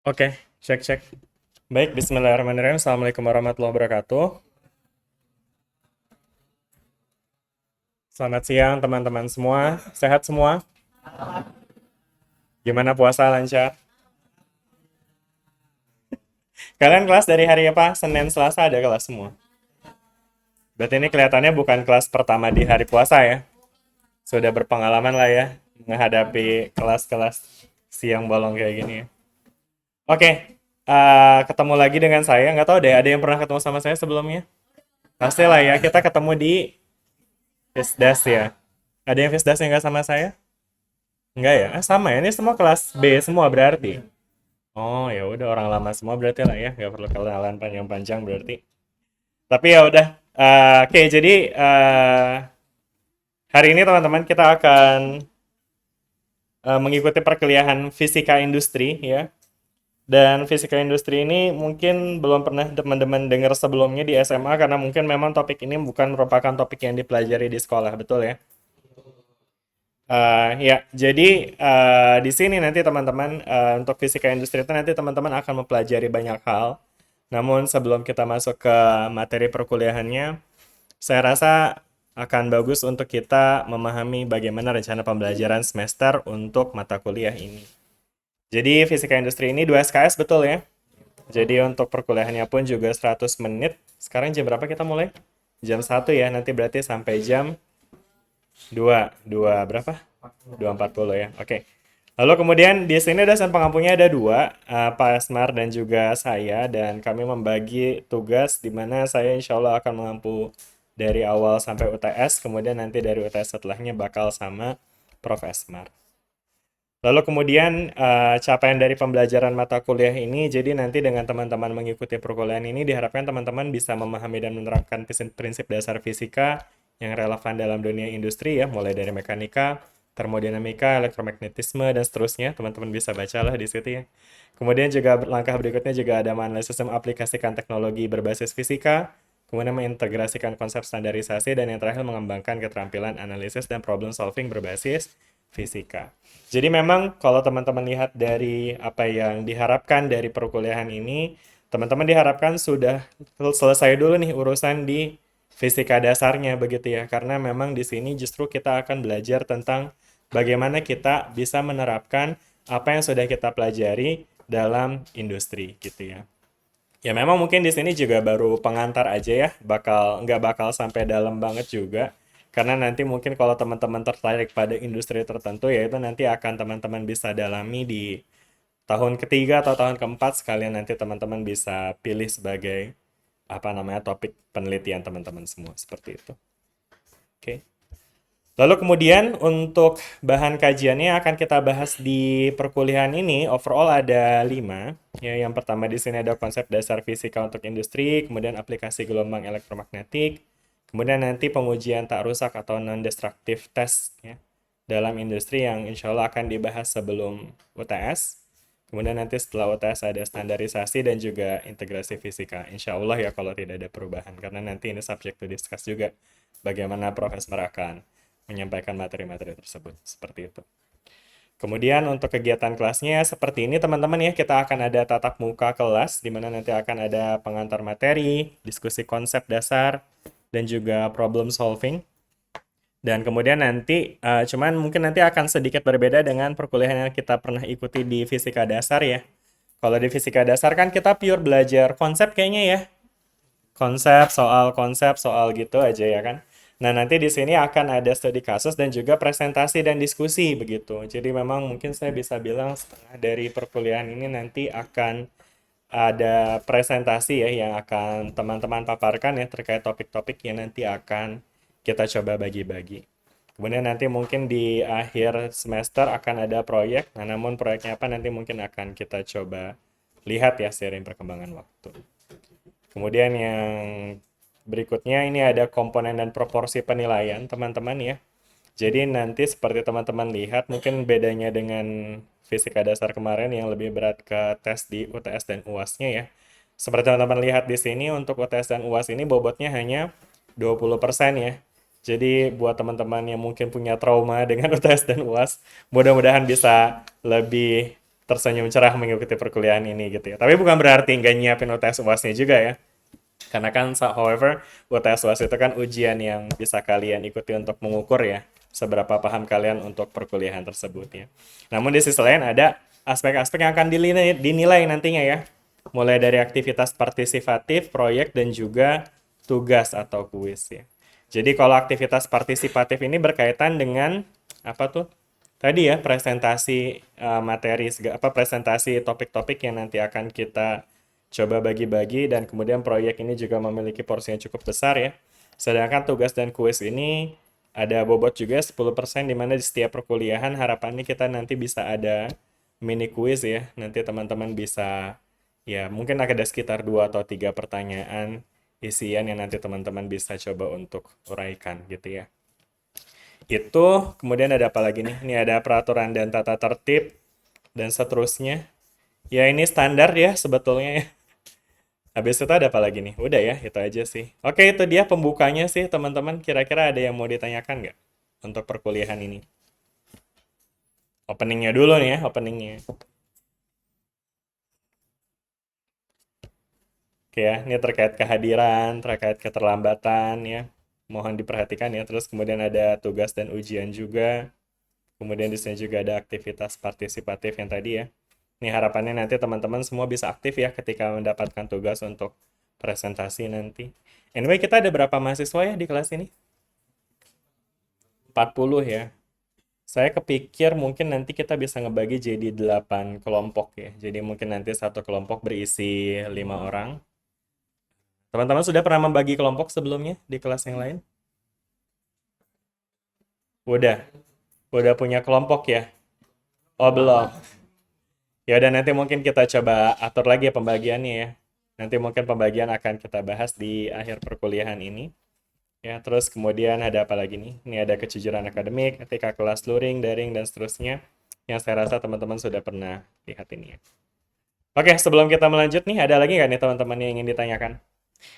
Oke, cek. Baik, bismillahirrahmanirrahim. Assalamualaikum warahmatullahi wabarakatuh. Selamat siang teman-teman semua. Sehat semua? Gimana puasa lancar? Kalian kelas dari hari apa? Senin, Selasa ada kelas semua. Berarti ini kelihatannya bukan kelas pertama di hari puasa ya. Sudah berpengalaman lah ya menghadapi kelas-kelas siang bolong kayak gini ya. Oke, ketemu lagi dengan saya. Nggak tahu deh, ada yang pernah ketemu sama saya sebelumnya? Pasti lah ya, kita ketemu di Fisdas ya. Ada yang Fisdas yang nggak sama saya? Enggak ya? Sama ya. Ini semua kelas B semua berarti. Oh, ya udah orang lama semua berarti lah ya. Nggak perlu kenalan panjang-panjang berarti. Tapi ya udah. Oke, jadi hari ini teman-teman kita akan mengikuti perkuliahan fisika industri ya. Dan fisika industri ini mungkin belum pernah teman-teman dengar sebelumnya di SMA karena mungkin memang topik ini bukan merupakan topik yang dipelajari di sekolah, betul ya? Ya, jadi di sini nanti teman-teman untuk fisika industri itu nanti teman-teman akan mempelajari banyak hal. Namun sebelum kita masuk ke materi perkuliahannya, saya rasa akan bagus untuk kita memahami bagaimana rencana pembelajaran semester untuk mata kuliah ini. Jadi fisika industri ini 2 SKS betul ya? Jadi untuk perkuliahannya pun juga 100 menit. Sekarang jam berapa kita mulai? Jam 1 ya, nanti berarti sampai jam 2 berapa? 2.40 ya. Oke. Lalu kemudian di sini dosen pengampunya ada dua, Pak Asmar dan juga saya, dan kami membagi tugas di mana saya insya Allah akan mengampu dari awal sampai UTS, kemudian nanti dari UTS setelahnya bakal sama Prof. Asmar. Lalu kemudian capaian dari pembelajaran mata kuliah ini, jadi nanti dengan teman-teman mengikuti perkuliahan ini diharapkan teman-teman bisa memahami dan menerapkan prinsip dasar fisika yang relevan dalam dunia industri ya, mulai dari mekanika, termodinamika, elektromagnetisme, dan seterusnya. Teman-teman bisa bacalah di situ ya. Kemudian juga langkah berikutnya juga ada menganalisis aplikasikan teknologi berbasis fisika, kemudian mengintegrasikan konsep standarisasi, dan yang terakhir mengembangkan keterampilan analisis dan problem solving berbasis fisika. Jadi memang kalau teman-teman lihat dari apa yang diharapkan dari perkuliahan ini, teman-teman diharapkan sudah selesai dulu nih urusan di fisika dasarnya begitu ya. Karena memang di sini justru kita akan belajar tentang bagaimana kita bisa menerapkan apa yang sudah kita pelajari dalam industri gitu ya. Ya memang mungkin di sini juga baru pengantar aja ya, nggak bakal sampai dalam banget juga. Karena nanti mungkin kalau teman-teman tertarik pada industri tertentu, ya itu nanti akan teman-teman bisa dalami di tahun ketiga atau tahun keempat sekalian nanti teman-teman bisa pilih sebagai apa namanya topik penelitian teman-teman semua seperti itu. Oke. Lalu kemudian untuk bahan kajiannya akan kita bahas di perkuliahan ini overall ada 5. Ya, yang pertama di sini ada konsep dasar fisika untuk industri, kemudian aplikasi gelombang elektromagnetik, kemudian nanti pengujian tak rusak atau non-destructive test ya, dalam industri yang insya Allah akan dibahas sebelum UTS. Kemudian nanti setelah UTS ada standarisasi dan juga integrasi fisika. Insya Allah ya kalau tidak ada perubahan. Karena nanti ini subject to discuss juga bagaimana Profesor akan menyampaikan materi-materi tersebut. Seperti itu. Kemudian untuk kegiatan kelasnya seperti ini teman-teman ya, kita akan ada tatap muka kelas di mana nanti akan ada pengantar materi, diskusi konsep dasar, dan juga problem solving. Dan kemudian nanti, cuman mungkin nanti akan sedikit berbeda dengan perkuliahan yang kita pernah ikuti di fisika dasar ya. Kalau di fisika dasar kan kita pure belajar konsep kayaknya ya. Konsep, soal gitu aja ya kan. Nah, nanti di sini akan ada studi kasus dan juga presentasi dan diskusi begitu. Jadi memang mungkin saya bisa bilang setengah dari perkuliahan ini nanti akan ada presentasi ya yang akan teman-teman paparkan ya terkait topik-topik yang nanti akan kita coba bagi-bagi. Kemudian nanti mungkin di akhir semester akan ada proyek. Nah, namun proyeknya apa nanti mungkin akan kita coba lihat ya seiring perkembangan waktu. Kemudian yang berikutnya ini ada komponen dan proporsi penilaian teman-teman ya. Jadi nanti seperti teman-teman lihat mungkin bedanya dengan fisika dasar kemarin yang lebih berat ke tes di UTS dan UAS-nya ya. Seperti teman-teman lihat di sini untuk UTS dan UAS ini bobotnya hanya 20% ya. Jadi buat teman-teman yang mungkin punya trauma dengan UTS dan UAS, mudah-mudahan bisa lebih tersenyum cerah mengikuti perkuliahan ini gitu ya. Tapi bukan berarti nggak nyiapin UTS UASnya juga ya. Karena kan, however, UTS UAS itu kan ujian yang bisa kalian ikuti untuk mengukur ya, seberapa paham kalian untuk perkuliahan tersebut ya. Namun di sisi lain ada aspek-aspek yang akan dinilai nantinya ya. Mulai dari aktivitas partisipatif, proyek, dan juga tugas atau kuis ya. Jadi kalau aktivitas partisipatif ini berkaitan dengan apa tuh? Tadi ya presentasi materi presentasi topik-topik yang nanti akan kita coba bagi-bagi, dan kemudian proyek ini juga memiliki porsi yang cukup besar ya. Sedangkan tugas dan kuis ini ada bobot juga 10%, di mana di setiap perkuliahan harapannya kita nanti bisa ada mini kuis ya. Nanti teman-teman bisa ya mungkin ada sekitar 2 atau 3 pertanyaan isian yang nanti teman-teman bisa coba untuk uraikan gitu ya. Itu, kemudian ada apa lagi nih? Ini ada peraturan dan tata tertib dan seterusnya. Ya ini standar ya sebetulnya ya. Habis itu ada apa lagi nih? Udah ya, itu aja sih. Oke, itu dia pembukanya sih teman-teman. Kira-kira ada yang mau ditanyakan nggak untuk perkuliahan ini? Openingnya dulu nih ya, openingnya. Oke ya, ini terkait kehadiran, terkait keterlambatan ya. Mohon diperhatikan ya. Terus kemudian ada tugas dan ujian juga. Kemudian di sini juga ada aktivitas partisipatif yang tadi ya. Ini harapannya nanti teman-teman semua bisa aktif ya ketika mendapatkan tugas untuk presentasi nanti. Anyway, kita ada berapa mahasiswa ya di kelas ini? 40 ya. Saya kepikir mungkin nanti kita bisa ngebagi jadi 8 kelompok ya. Jadi mungkin nanti satu kelompok berisi 5 orang. Teman-teman sudah pernah membagi kelompok sebelumnya di kelas yang lain? Udah. Udah punya kelompok ya? Oh, belum. Ya udah, nanti mungkin kita coba atur lagi ya pembagiannya ya. Nanti mungkin pembagian akan kita bahas di akhir perkuliahan ini. Ya, terus kemudian ada apa lagi nih? Ini ada kejujuran akademik, etika kelas, luring, daring, dan seterusnya. Yang saya rasa teman-teman sudah pernah lihat ini ya. Oke, sebelum kita melanjut nih, ada lagi nggak nih teman-teman yang ingin ditanyakan?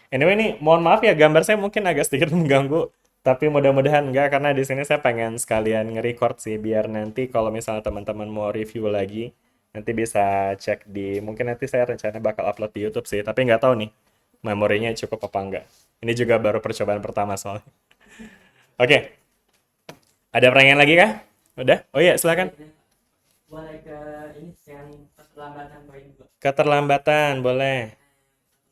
Anyway nih, mohon maaf ya, gambar saya mungkin agak sedikit mengganggu. Tapi mudah-mudahan enggak, karena di sini saya pengen sekalian nge-record sih, biar nanti kalau misalnya teman-teman mau review lagi, nanti bisa cek di, mungkin nanti saya rencana bakal upload di YouTube sih, tapi nggak tahu nih, memorinya cukup apa enggak. Ini juga baru percobaan pertama soalnya. Oke, ada pertanyaan lagi kah? Udah? Oh iya, silakan. Boleh ke ini yang keterlambatan poin 2. Keterlambatan, boleh.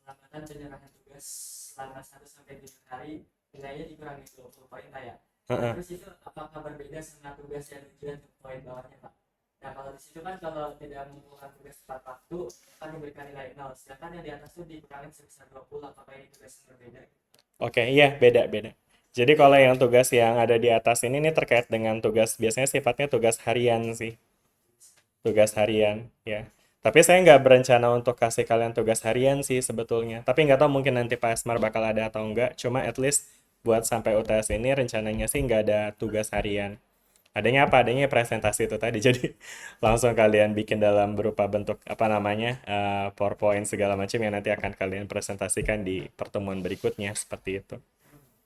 Keterlambatan penyerahan tugas selama 1 sampai 7 hari, nilainya dikurangi 20 poin Pak ya. Nah, Heeh. terus itu apakah berbeda sama tugas yang ujian ke poin bawahnya Pak? Nah, kalau di situ kan kalau tidak mengumpulkan tugas tepat waktu akan diberikan nilai 0, sedangkan yang di atas itu dikurangi sebesar 20, apakah ini tugas yang berbeda? Oke, iya, beda-beda. Jadi kalau yang tugas yang ada di atas ini nih terkait dengan tugas, biasanya sifatnya tugas harian sih. Tugas harian, ya. Tapi saya nggak berencana untuk kasih kalian tugas harian sih sebetulnya. Tapi nggak tahu mungkin nanti Pak Asmar bakal ada atau enggak. Cuma at least buat sampai UTS ini rencananya sih nggak ada tugas harian. Adanya apa? Adanya presentasi itu tadi. Jadi langsung kalian bikin dalam berupa bentuk apa namanya PowerPoint segala macam yang nanti akan kalian presentasikan di pertemuan berikutnya seperti itu.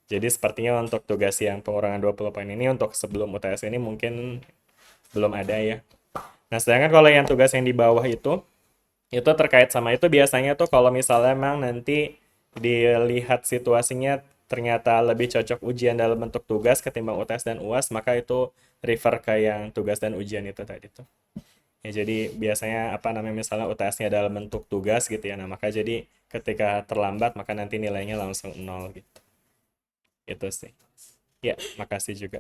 Jadi sepertinya untuk tugas yang pengurangan 20 poin ini untuk sebelum UTS ini mungkin belum ada ya. Nah, sedangkan kalau yang tugas yang di bawah itu terkait sama itu biasanya tuh kalau misalnya memang nanti dilihat situasinya ternyata lebih cocok ujian dalam bentuk tugas ketimbang UTS dan UAS, maka itu refer ke yang tugas dan ujian itu tadi tuh. Ya, jadi biasanya apa namanya misalnya UTS-nya dalam bentuk tugas gitu ya. Nah, maka jadi ketika terlambat maka nanti nilainya langsung nol gitu. Itu sih. Ya, makasih juga.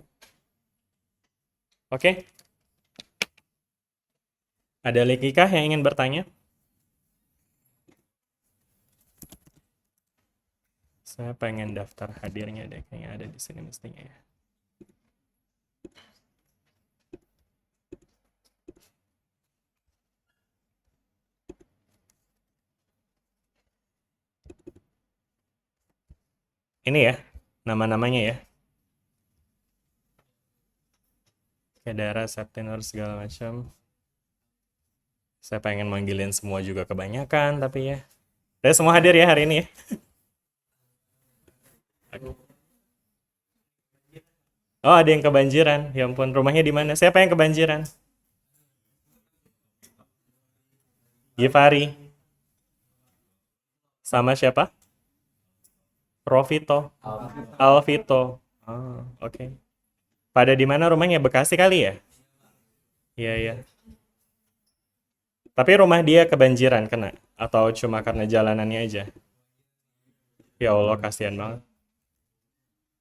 Oke, ada lagi kah yang ingin bertanya? Saya pengen daftar hadirnya deh, kayaknya ada di sini mestinya ya. Ini ya, nama-namanya ya. Kayak daerah, September, segala macam. Saya pengen manggilin semua juga kebanyakan, tapi ya. Saya semua hadir ya hari ini ya. Oh, ada yang kebanjiran. Ya ampun, rumahnya di mana? Siapa yang kebanjiran? Givari. Sama siapa? Profito. Alvito. Oh, oke. Pada di mana rumahnya? Bekasi kali ya? Iya, iya. Tapi rumah dia kebanjiran kena? Atau cuma karena jalanannya aja? Ya Allah, kasihan banget.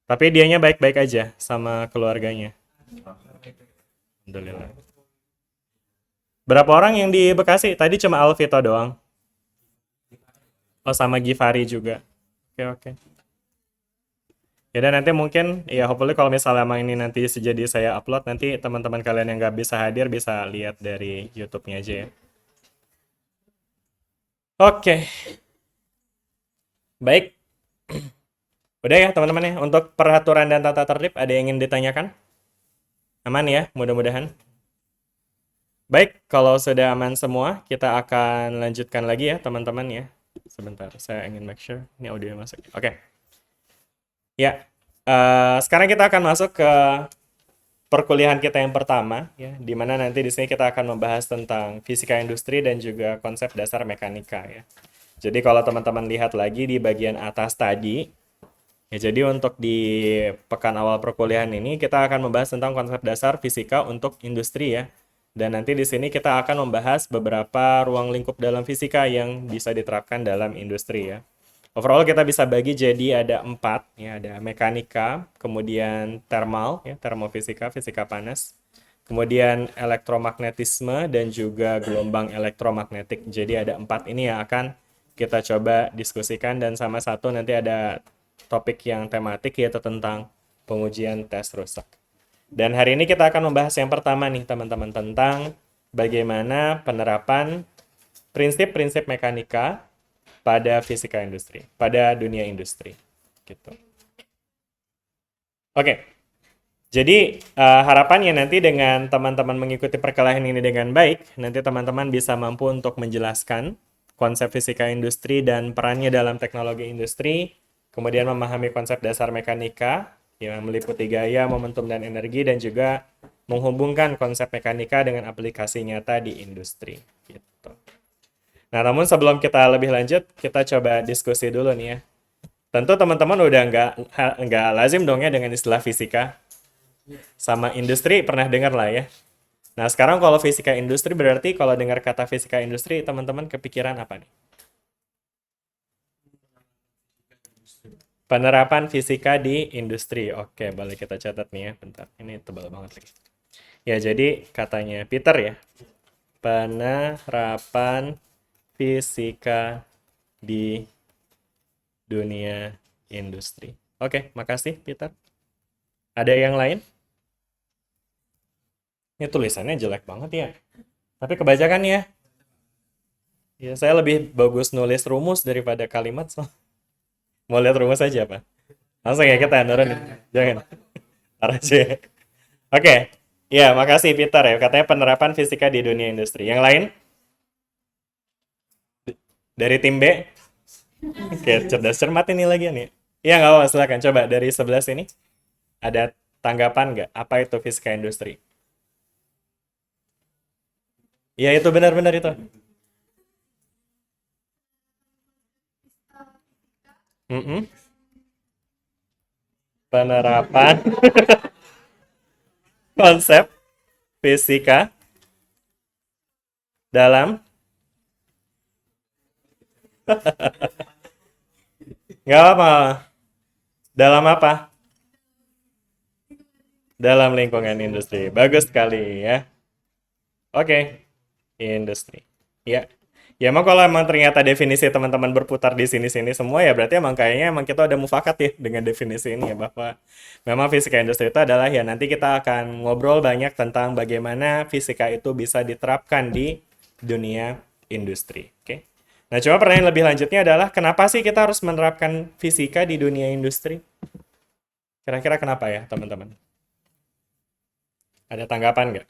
Tapi dianya baik-baik aja sama keluarganya. Alhamdulillah. Berapa orang yang di Bekasi? Tadi cuma Alvito doang. Oh, sama Givari juga. Oke, oke. Ya dan nanti mungkin, ya hopefully kalau misalnya emang ini nanti sejadi saya upload, nanti teman-teman kalian yang nggak bisa hadir bisa lihat dari YouTube-nya aja ya. Oke, baik. Udah ya teman-teman ya, untuk peraturan dan tata tertib ada yang ingin ditanyakan? Aman ya, mudah-mudahan. Baik, kalau sudah aman semua, kita akan lanjutkan lagi ya teman-teman ya. Sebentar, saya ingin make sure ini audio masuk. Oke. Ya, sekarang kita akan masuk ke perkuliahan kita yang pertama ya, di mana nanti di sini kita akan membahas tentang fisika industri dan juga konsep dasar mekanika ya. Jadi kalau teman-teman lihat lagi di bagian atas tadi, ya jadi untuk di pekan awal perkuliahan ini kita akan membahas tentang konsep dasar fisika untuk industri ya. Dan nanti di sini kita akan membahas beberapa ruang lingkup dalam fisika yang bisa diterapkan dalam industri ya. Overall kita bisa bagi jadi ada 4, ya ada mekanika, kemudian thermal, ya termofisika, fisika panas, kemudian elektromagnetisme dan juga gelombang elektromagnetik. Jadi ada 4 ini yang akan kita coba diskusikan dan sama satu nanti ada topik yang tematik yaitu tentang pengujian tes rusak. Dan hari ini kita akan membahas yang pertama nih teman-teman tentang bagaimana penerapan prinsip-prinsip mekanika pada fisika industri, pada dunia industri, gitu. Oke, jadi harapannya nanti dengan teman-teman mengikuti perkelahian ini dengan baik, nanti teman-teman bisa mampu untuk menjelaskan konsep fisika industri dan perannya dalam teknologi industri, kemudian memahami konsep dasar mekanika yang meliputi gaya, momentum, dan energi, dan juga menghubungkan konsep mekanika dengan aplikasi nyata di industri. Gitu. Nah, namun sebelum kita lebih lanjut, kita coba diskusi dulu nih ya. Tentu teman-teman udah nggak lazim dong ya dengan istilah fisika. Sama industri pernah dengar lah ya. Nah, sekarang kalau fisika industri berarti kalau dengar kata fisika industri, teman-teman kepikiran apa nih? Penerapan fisika di industri. Oke, boleh kita catat nih ya. Bentar, ini tebal banget lagi. Ya, jadi katanya Peter ya. Penerapan fisika di dunia industri. Oke, makasih Peter. Ada yang lain? Ini tulisannya jelek banget ya. Tapi kebaca kan ya? Ya, saya lebih bagus nulis rumus daripada kalimat. So. Mau lihat rumus aja, Pak? Langsung ya kita nurunin. Jangan. Ntar aja. Oke. Ya, makasih Peter ya. Katanya penerapan fisika di dunia industri. Yang lain? Dari tim B? Oke, cerdas cermat ini lagi nih. Iya, nggak apa-apa. Silakan. Coba dari sebelah sini. Ada tanggapan nggak? Apa itu fisika industri? Iya, itu benar-benar itu. Mm-mm. Penerapan konsep fisika dalam nggak apa dalam apa dalam lingkungan industri bagus sekali ya. Oke, industri ya. Ya emang kalau emang ternyata definisi teman-teman berputar di sini-sini semua ya berarti emang kayaknya emang kita udah mufakat ya dengan definisi ini ya bahwa memang fisika industri itu adalah ya nanti kita akan ngobrol banyak tentang bagaimana fisika itu bisa diterapkan di dunia industri. Oke. Nah, cuma pertanyaan lebih lanjutnya adalah kenapa sih kita harus menerapkan fisika di dunia industri? Kira-kira kenapa ya, teman-teman? Ada tanggapan nggak?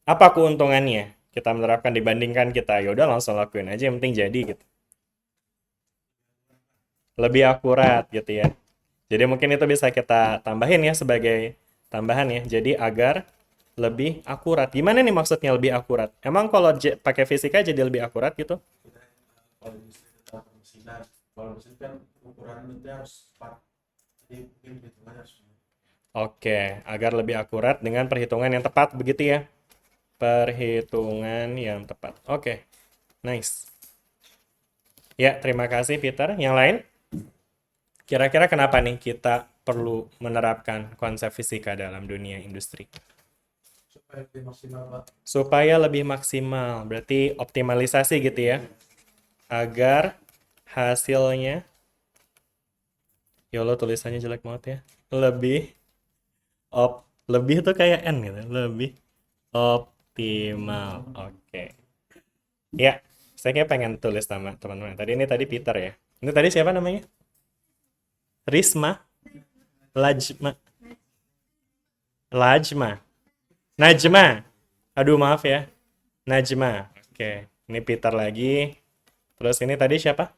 Apa keuntungannya kita menerapkan dibandingkan kita ya udah langsung lakuin aja yang penting jadi gitu. Lebih akurat gitu ya. Jadi mungkin itu bisa kita tambahin ya sebagai tambahan ya. Jadi agar Lebih akurat. Gimana nih maksudnya lebih akurat? Emang kalau pakai fisika jadi lebih akurat gitu? Kalau industri tetap bersinar, kalau mesin kan ukuran itu harus tepat, jadi mungkin hitungannya harus benar. Oke, agar lebih akurat dengan perhitungan yang tepat begitu ya. Perhitungan yang tepat. Oke, nice. Ya, terima kasih Peter. Yang lain? Kira-kira kenapa nih kita perlu menerapkan konsep fisika dalam dunia industri? Supaya lebih maksimal Pak. Supaya lebih maksimal, berarti optimalisasi gitu ya. Agar hasilnya, ya Allah tulisannya jelek banget ya. Lebih tuh kayak N gitu, lebih optimal. Oke. Ya, saya kayak pengen tulis nama teman-teman. Tadi Peter ya. Ini tadi siapa namanya? Risma, Lajma, Lajma, Najma. Aduh maaf ya, Najma. Oke, ini Peter lagi. Terus ini tadi siapa?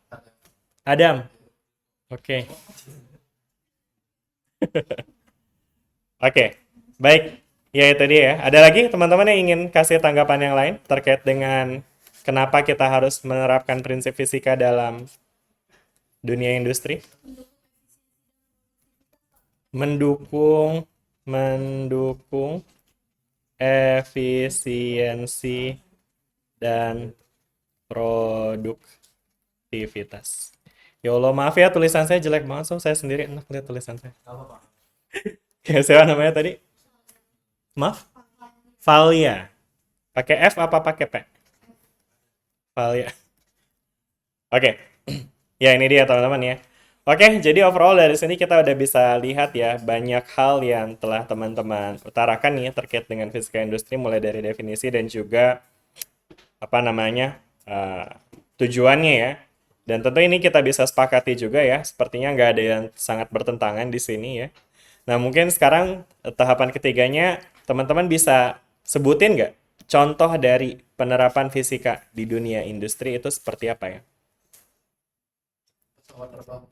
Adam. Oke. Oke, baik. Ya itu dia ya. Ada lagi teman-teman yang ingin kasih tanggapan yang lain terkait dengan kenapa kita harus menerapkan prinsip fisika dalam dunia industri? Mendukung, mendukung efisiensi dan produktivitas. Ya Allah, maaf ya tulisan saya jelek banget, so saya sendiri enak lihat tulisan saya. Nggak apa-apa. Ya, siapa namanya tadi? Maaf? Valia. Pakai F apa pakai P? Valia. Oke. Ya, ini dia teman-teman ya. Oke, jadi overall dari sini kita udah bisa lihat ya banyak hal yang telah teman-teman utarakan nih terkait dengan fisika industri mulai dari definisi dan juga apa namanya tujuannya ya. Dan tentu ini kita bisa sepakati juga ya. Sepertinya nggak ada yang sangat bertentangan di sini ya. Nah, mungkin sekarang tahapan ketiganya teman-teman bisa sebutin nggak contoh dari penerapan fisika di dunia industri itu seperti apa ya? Pesawat terbang.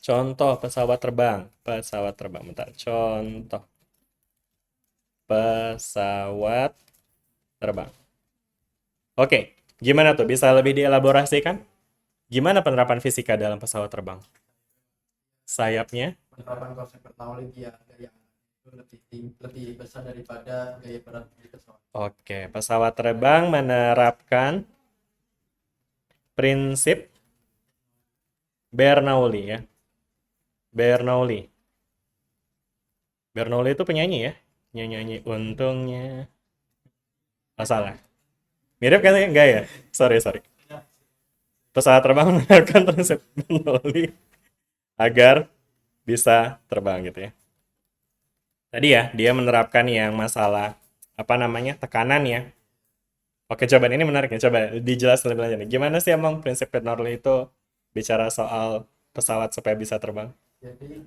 Contoh pesawat terbang. Pesawat terbang. Bentar. Contoh pesawat terbang. Oke. Gimana tuh? Bisa lebih dielaborasikan? Gimana penerapan fisika dalam pesawat terbang? Sayapnya? Penerapan konsep teknologi ya, gaya itu lebih besar daripada gaya berat di pesawat. Oke. Pesawat terbang menerapkan prinsip Bernoulli ya. Bernoulli. Bernoulli itu penyanyi ya? Nyanyi untungnya. Masalah. Mirip kan? Enggak ya? Sorry. Pesawat terbang menerapkan prinsip Bernoulli agar bisa terbang gitu ya. Tadi ya, dia menerapkan yang masalah apa namanya? Tekanan ya. Oke, coba ini menarik ya. Coba dijelasin lebih lanjut nih. Gimana sih emang prinsip Bernoulli itu bicara soal pesawat supaya bisa terbang? Jadi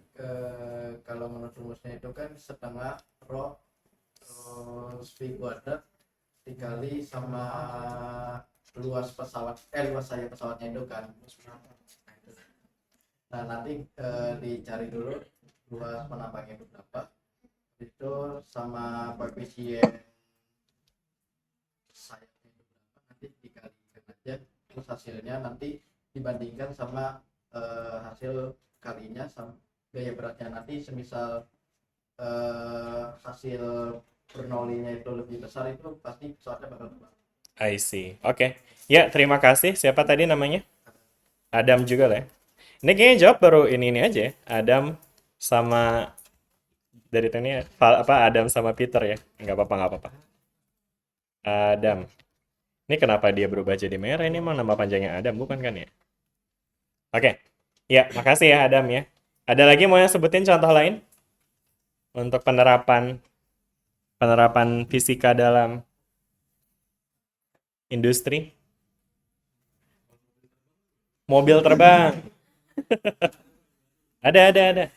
kalau menurut rumusnya itu kan setengah rho terus v kuadrat dikali sama luas sayap pesawatnya itu kan. Nah nanti dicari dulu luas penampangnya itu berapa, itu sama koefisien sayapnya itu berapa, nanti dikalikan aja, terus hasilnya nanti dibandingkan sama hasil kalinya sama gaya beratnya. Nanti semisal hasil Bernoulli-nya itu lebih besar, itu pasti pesawatnya bakal terbang. I see. Oke. Ya, terima kasih. Siapa tadi namanya? Adam juga lah ya. Ini kayaknya jawab baru ini aja ya. Adam sama dari tadi ya. Adam sama Peter ya. Nggak apa-apa. Adam. Ini kenapa dia berubah jadi merah? Ini emang nama panjangnya Adam, bukan kan ya? Oke. Ya, makasih ya Adam ya. Ada lagi mau yang sebutin contoh lain? Untuk penerapan fisika dalam industri? Mobil terbang. Ada.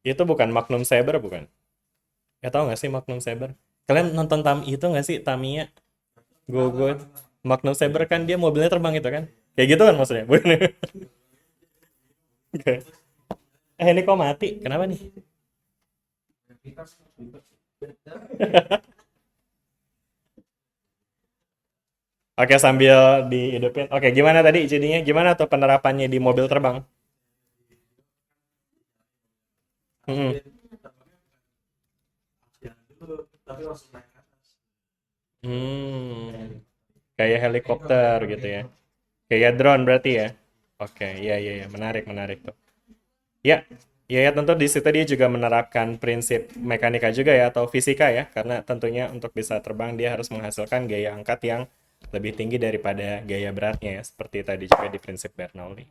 Itu bukan Magnum Saber bukan? Ya tahu nggak sih Magnum Saber? Kalian nonton itu nggak sih Tamiya? Go. Magnum Saber kan dia mobilnya terbang itu kan? Kayak gitu kan maksudnya? Bukan ya? Oke. Ini kok mati? Kenapa nih? kita ribet sih. Beda. Oke, sambil dihidupin. Oke, gimana tadi jadinya? Gimana tuh penerapannya di mobil terbang? Mm-mm. Jalan dulu tapi langsung naik ke atas. Hmm, kayak helikopter gitu ya. Kayak drone berarti ya. Oke, iya iya iya, menarik menarik tuh. Ya, ya, ya tentu di situ dia juga menerapkan prinsip mekanika juga ya atau fisika ya, karena tentunya untuk bisa terbang dia harus menghasilkan gaya angkat yang lebih tinggi daripada gaya beratnya ya, seperti tadi juga di prinsip Bernoulli.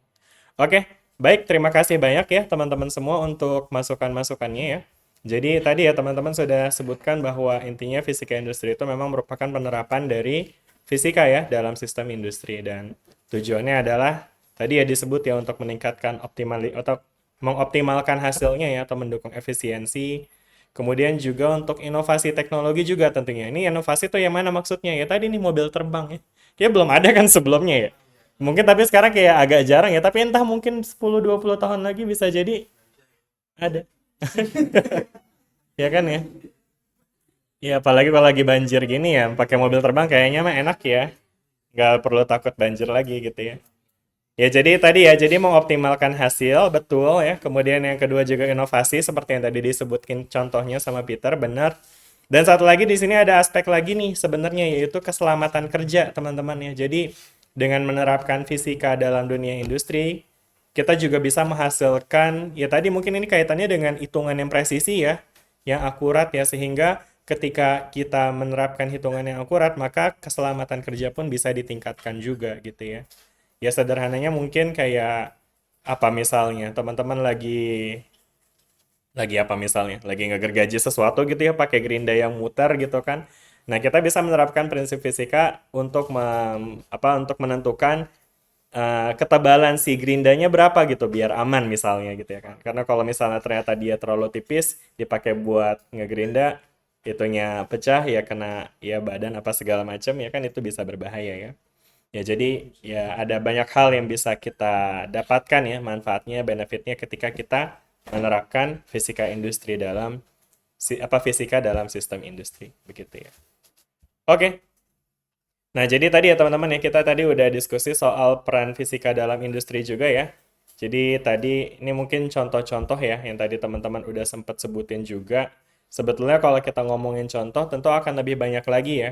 Oke, baik, terima kasih banyak ya teman-teman semua untuk masukan-masukannya ya. Jadi tadi ya teman-teman sudah sebutkan bahwa intinya fisika industri itu memang merupakan penerapan dari fisika ya dalam sistem industri dan tujuannya adalah tadi ya disebut ya untuk meningkatkan atau mengoptimalkan hasilnya ya atau mendukung efisiensi. Kemudian juga untuk inovasi teknologi juga tentunya. Ini inovasi tuh yang mana maksudnya ya? Tadi nih mobil terbang ya. Kayak belum ada kan sebelumnya ya. Mungkin tapi sekarang kayak agak jarang ya, tapi entah mungkin 10-20 tahun lagi bisa jadi ada. Ya kan ya? Ya apalagi kalau lagi banjir gini ya, pakai mobil terbang kayaknya mah enak ya. Nggak perlu takut banjir lagi gitu ya. Ya jadi tadi ya, jadi mengoptimalkan hasil, betul ya. Kemudian yang kedua juga inovasi seperti yang tadi disebutkin contohnya sama Peter, benar. Dan satu lagi di sini ada aspek lagi nih sebenarnya yaitu keselamatan kerja teman-teman ya. Jadi dengan menerapkan fisika dalam dunia industri, kita juga bisa menghasilkan, ya tadi mungkin ini kaitannya dengan hitungan yang presisi ya, yang akurat ya, sehingga ketika kita menerapkan hitungan yang akurat, maka keselamatan kerja pun bisa ditingkatkan juga gitu ya. Ya sederhananya mungkin kayak apa misalnya, teman-teman lagi apa misalnya, lagi ngegergaji sesuatu gitu ya pakai gerinda yang muter gitu kan. Nah, kita bisa menerapkan prinsip fisika untuk untuk menentukan ketebalan si gerindanya berapa gitu biar aman misalnya gitu ya kan. Karena kalau misalnya ternyata dia terlalu tipis dipakai buat ngegerinda itunya pecah ya kena ya badan apa segala macam ya kan itu bisa berbahaya ya. Ya jadi ya ada banyak hal yang bisa kita dapatkan ya manfaatnya, benefitnya ketika kita menerapkan fisika industri dalam fisika dalam sistem industri begitu ya. Oke. Nah, jadi tadi ya teman-teman ya kita tadi udah diskusi soal peran fisika dalam industri juga ya. Jadi tadi ini mungkin contoh-contoh ya yang tadi teman-teman udah sempat sebutin juga. Sebetulnya kalau kita ngomongin contoh tentu akan lebih banyak lagi ya.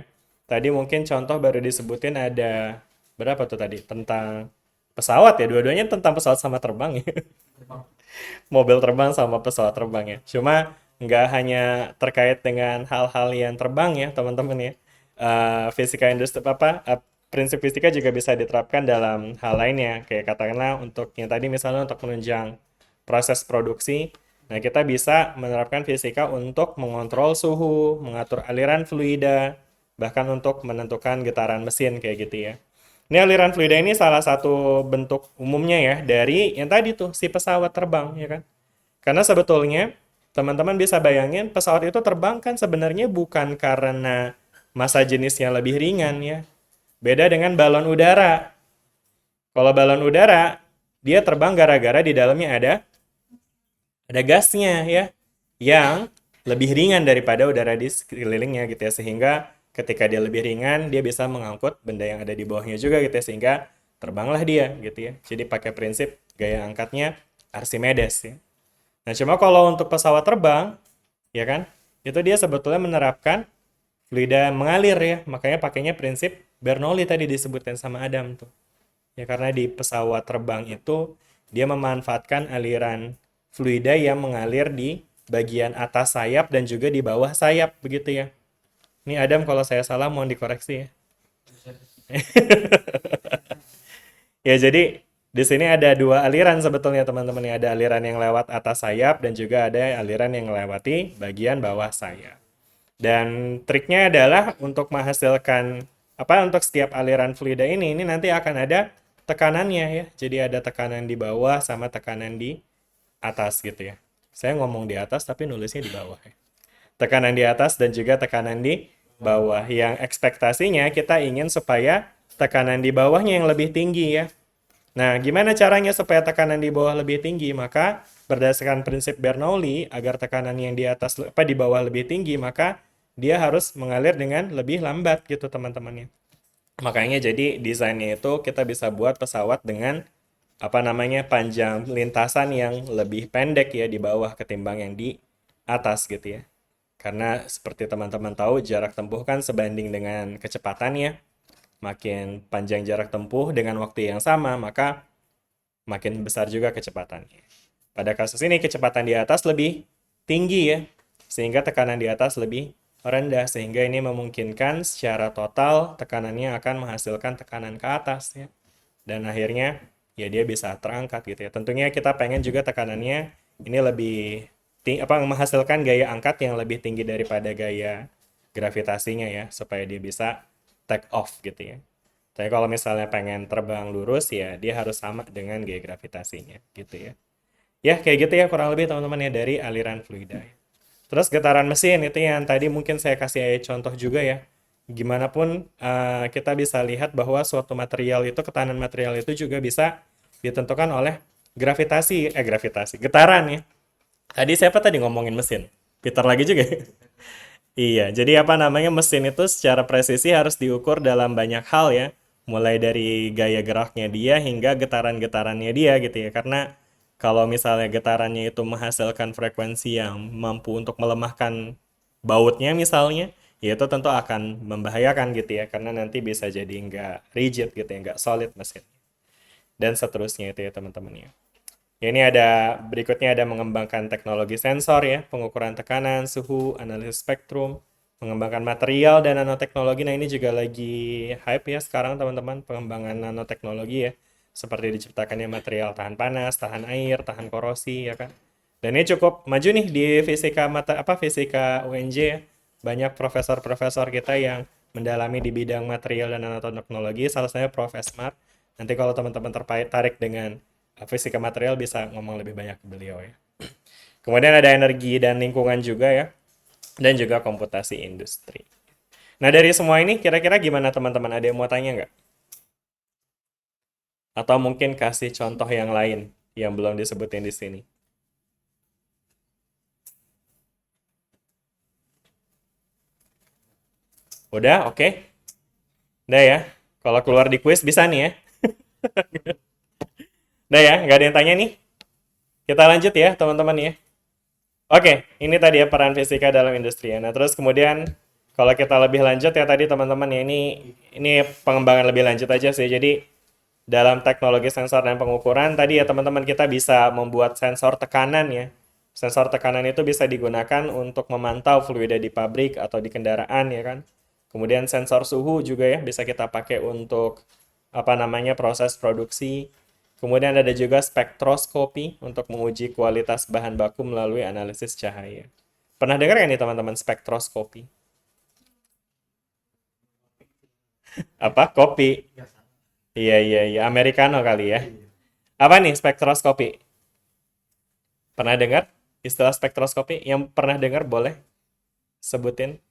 Tadi mungkin contoh baru disebutin ada berapa tuh tadi? Tentang pesawat ya, dua-duanya tentang pesawat sama terbang ya. Mobil terbang sama pesawat terbang ya. Cuma nggak hanya terkait dengan hal-hal yang terbang ya teman-teman ya. Fisika industri prinsip fisika juga bisa diterapkan dalam hal lainnya kayak katakanlah untuk yang tadi misalnya untuk menunjang proses produksi. Nah, kita bisa menerapkan fisika untuk mengontrol suhu, mengatur aliran fluida, bahkan untuk menentukan getaran mesin kayak gitu ya. Ini aliran fluida ini salah satu bentuk umumnya ya dari yang tadi tuh si pesawat terbang ya kan. Karena sebetulnya teman-teman bisa bayangin pesawat itu terbang kan sebenarnya bukan karena massa jenisnya lebih ringan ya. Beda dengan balon udara. Kalau balon udara dia terbang gara-gara di dalamnya ada gasnya ya yang lebih ringan daripada udara di sekelilingnya gitu ya sehingga ketika dia lebih ringan dia bisa mengangkut benda yang ada di bawahnya juga gitu ya sehingga terbanglah dia gitu ya. Jadi pakai prinsip gaya angkatnya Archimedes ya. Nah, cuma kalau untuk pesawat terbang ya kan itu dia sebetulnya menerapkan fluida mengalir ya. Makanya pakainya prinsip Bernoulli tadi disebutkan sama Adam tuh. Ya karena di pesawat terbang itu dia memanfaatkan aliran fluida yang mengalir di bagian atas sayap dan juga di bawah sayap begitu ya. Ini Adam kalau saya salah mohon dikoreksi ya. Ya jadi di sini ada dua aliran sebetulnya teman-teman ya. Ada aliran yang lewat atas sayap dan juga ada aliran yang melewati bagian bawah sayap. Dan triknya adalah untuk menghasilkan untuk setiap aliran fluida ini nanti akan ada tekanannya ya. Jadi ada tekanan di bawah sama tekanan di atas gitu ya. Saya ngomong di atas tapi nulisnya di bawah ya. Tekanan di atas dan juga tekanan di bawah. Yang ekspektasinya kita ingin supaya tekanan di bawahnya yang lebih tinggi ya. Nah, gimana caranya supaya tekanan di bawah lebih tinggi? Maka berdasarkan prinsip Bernoulli, agar tekanan yang di atas di bawah lebih tinggi, maka dia harus mengalir dengan lebih lambat gitu teman-temannya. Makanya jadi desainnya itu kita bisa buat pesawat dengan panjang lintasan yang lebih pendek ya di bawah ketimbang yang di atas gitu ya. Karena seperti teman-teman tahu jarak tempuh kan sebanding dengan kecepatannya. Makin panjang jarak tempuh dengan waktu yang sama, maka makin besar juga kecepatannya. Pada kasus ini kecepatan di atas lebih tinggi ya, sehingga tekanan di atas lebih rendah, sehingga ini memungkinkan secara total tekanannya akan menghasilkan tekanan ke atas ya. Dan akhirnya ya dia bisa terangkat gitu ya. Tentunya kita pengen juga tekanannya ini lebih menghasilkan gaya angkat yang lebih tinggi daripada gaya gravitasinya ya, supaya dia bisa take off gitu ya. Tapi kalau misalnya pengen terbang lurus ya dia harus sama dengan gaya gravitasinya gitu ya. Ya kayak gitu ya kurang lebih teman-teman ya dari aliran fluida. Terus getaran mesin itu yang tadi mungkin saya kasih contoh juga ya. Gimana pun kita bisa lihat bahwa suatu material itu, ketahanan material itu juga bisa ditentukan oleh gravitasi, getaran ya. Tadi siapa tadi ngomongin mesin? Peter lagi juga ya? Iya, jadi mesin itu secara presisi harus diukur dalam banyak hal ya. Mulai dari gaya geraknya dia hingga getaran-getarannya dia gitu ya. Karena kalau misalnya getarannya itu menghasilkan frekuensi yang mampu untuk melemahkan bautnya misalnya, ya itu tentu akan membahayakan gitu ya. Karena nanti bisa jadi nggak rigid gitu ya, nggak solid mesin. Dan seterusnya itu ya teman-teman ya. Ya, ini berikutnya ada mengembangkan teknologi sensor ya, pengukuran tekanan, suhu, analisis spektrum, mengembangkan material dan nanoteknologi. Nah, ini juga lagi hype ya sekarang teman-teman, pengembangan nanoteknologi ya. Seperti diciptakannya material tahan panas, tahan air, tahan korosi ya kan. Dan ini cukup maju nih di fisika UNJ ya. Banyak profesor-profesor kita yang mendalami di bidang material dan nanoteknologi, salah satunya Prof. Esmar. Nanti kalau teman-teman tertarik dengan fisika material bisa ngomong lebih banyak ke beliau ya. Kemudian ada energi dan lingkungan juga ya. Dan juga komputasi industri. Nah dari semua ini kira-kira gimana teman-teman? Ada yang mau tanya nggak? Atau mungkin kasih contoh yang lain yang belum disebutin di sini. Udah, oke. Udah ya. Kalau keluar di kuis bisa nih ya. Udah ya, nggak ada yang tanya nih. Kita lanjut ya teman-teman ya. Oke, ini tadi ya peran fisika dalam industri ya. Nah, terus kemudian kalau kita lebih lanjut ya tadi teman-teman ya ini pengembangan lebih lanjut aja sih. Jadi dalam teknologi sensor dan pengukuran tadi ya teman-teman kita bisa membuat sensor tekanan ya. Sensor tekanan itu bisa digunakan untuk memantau fluida di pabrik atau di kendaraan ya kan. Kemudian sensor suhu juga ya bisa kita pakai untuk proses produksi. Kemudian ada juga spektroskopi untuk menguji kualitas bahan baku melalui analisis cahaya. Pernah dengar nggak nih teman-teman spektroskopi? Apa? Kopi? Iya, iya, iya. Americano kali ya. Apa nih spektroskopi? Pernah dengar istilah spektroskopi? Yang pernah dengar boleh sebutin?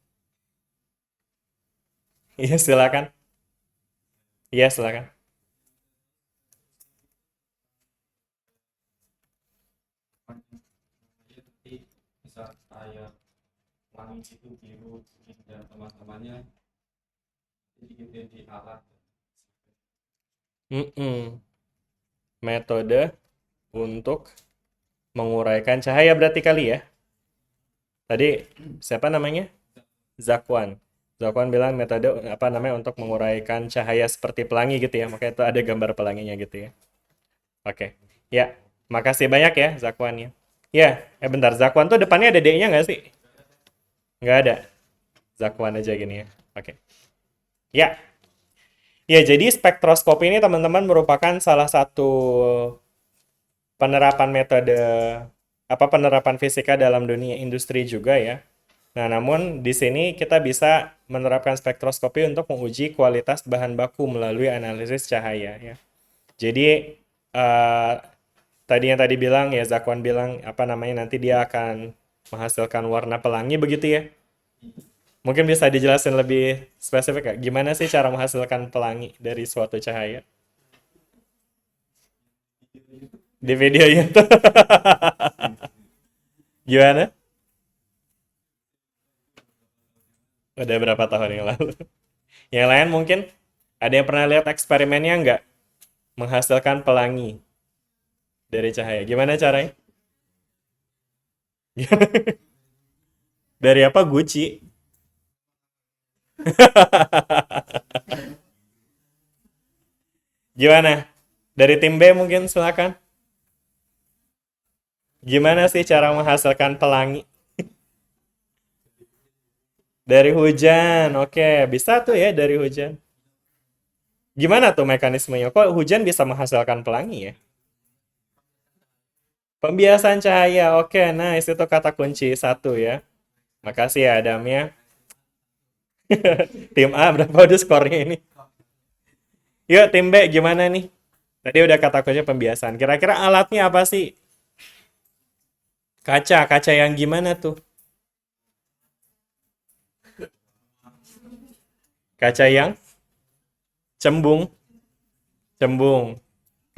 Iya, silakan. Iya, silakan. Jadi bisa kayak langit itu biru dan teman-temannya jadi gitu di alat. Mm-mm. Metode untuk menguraikan cahaya berarti kali ya. Tadi siapa namanya? Zakwan. Zakwan bilang metode untuk menguraikan cahaya seperti pelangi gitu ya. Makanya itu ada gambar pelanginya gitu ya. Oke. Ya, makasih banyak ya Zakwan ya. Ya, bentar. Zakwan tuh depannya ada D-nya nggak sih? Nggak ada. Zakwan aja gini ya. Oke. Ya. Ya, jadi spektroskopi ini teman-teman merupakan salah satu penerapan metode penerapan fisika dalam dunia industri juga ya. Nah, namun di sini kita bisa menerapkan spektroskopi untuk menguji kualitas bahan baku melalui analisis cahaya ya. Jadi tadi bilang ya Zakwan bilang nanti dia akan menghasilkan warna pelangi begitu ya. Mungkin bisa dijelasin lebih spesifik ya, gimana sih cara menghasilkan pelangi dari suatu cahaya? Di video itu. Gimana? Udah berapa tahun yang lalu? Yang lain mungkin ada yang pernah lihat eksperimennya nggak? Menghasilkan pelangi dari cahaya. Gimana caranya? Dari apa? Gucci. Gimana? Dari tim B mungkin silakan. Gimana sih cara menghasilkan pelangi? Dari hujan. Oke, bisa tuh ya dari hujan. Gimana tuh mekanismenya? Kok hujan bisa menghasilkan pelangi ya? Pembiasan cahaya. Oke, nice. Itu kata kunci satu ya. Makasih ya Adam ya. Tim A berapa udah skornya ini? Yuk tim B gimana nih? Tadi udah kata kunci pembiasan. Kira-kira alatnya apa sih? Kaca. Kaca yang gimana tuh? Kaca yang cembung. Cembung.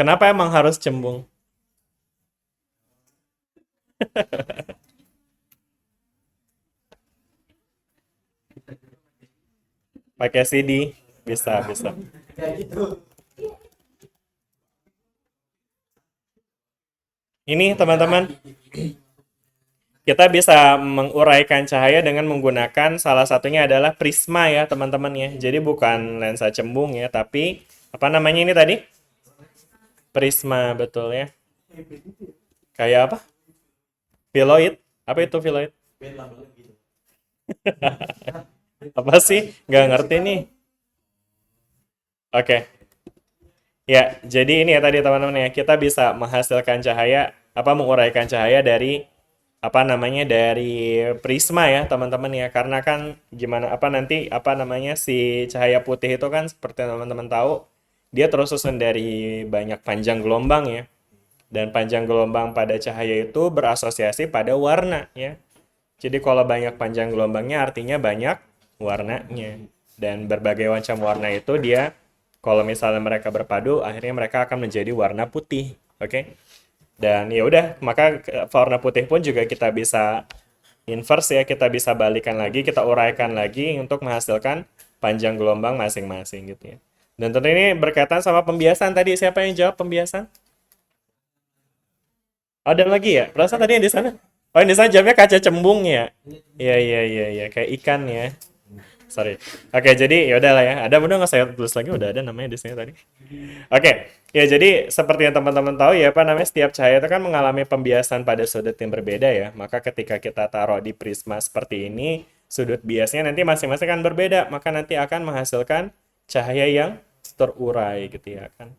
Kenapa emang harus cembung? Pakai CD? Bisa, bisa. Kayak gitu. Ini teman-teman, kita bisa menguraikan cahaya dengan menggunakan salah satunya adalah prisma ya teman-teman ya. Jadi bukan lensa cembung ya, tapi apa namanya ini tadi? Prisma, betul ya. Kayak apa? Filoid? Apa itu filoid? Apa sih? Nggak ngerti nih. Oke. Ya, jadi ini ya tadi teman-teman ya, kita bisa menghasilkan cahaya, apa menguraikan cahaya dari apa namanya dari prisma ya teman-teman ya, karena kan gimana apa nanti apa namanya si cahaya putih itu kan seperti teman-teman tahu dia tersusun dari banyak panjang gelombang ya, dan panjang gelombang pada cahaya itu berasosiasi pada warna ya. Jadi kalau banyak panjang gelombangnya artinya banyak warnanya, dan berbagai macam warna itu dia kalau misalnya mereka berpadu akhirnya mereka akan menjadi warna putih, oke? Dan ya udah, maka warna putih pun juga kita bisa inverse ya, kita bisa balikan lagi, kita uraikan lagi untuk menghasilkan panjang gelombang masing-masing gitu ya. Dan tentu ini berkaitan sama pembiasan tadi. Siapa yang jawab pembiasan? Oh, ada lagi ya? Perasaan tadi yang di sana. Oh, yang di sana jawabnya kaca cembung ya. Iya, iya, iya, iya, kayak ikan ya. Sorry. Oke, jadi ya udah lah ya. Ada udah nggak saya tulis lagi, udah ada namanya di sini tadi. Oke, ya jadi seperti yang teman-teman tahu ya, apa namanya setiap cahaya itu kan mengalami pembiasan pada sudut yang berbeda ya. Maka ketika kita taruh di prisma seperti ini, sudut biasnya nanti masing-masing kan berbeda, maka nanti akan menghasilkan cahaya yang terurai gitu ya kan.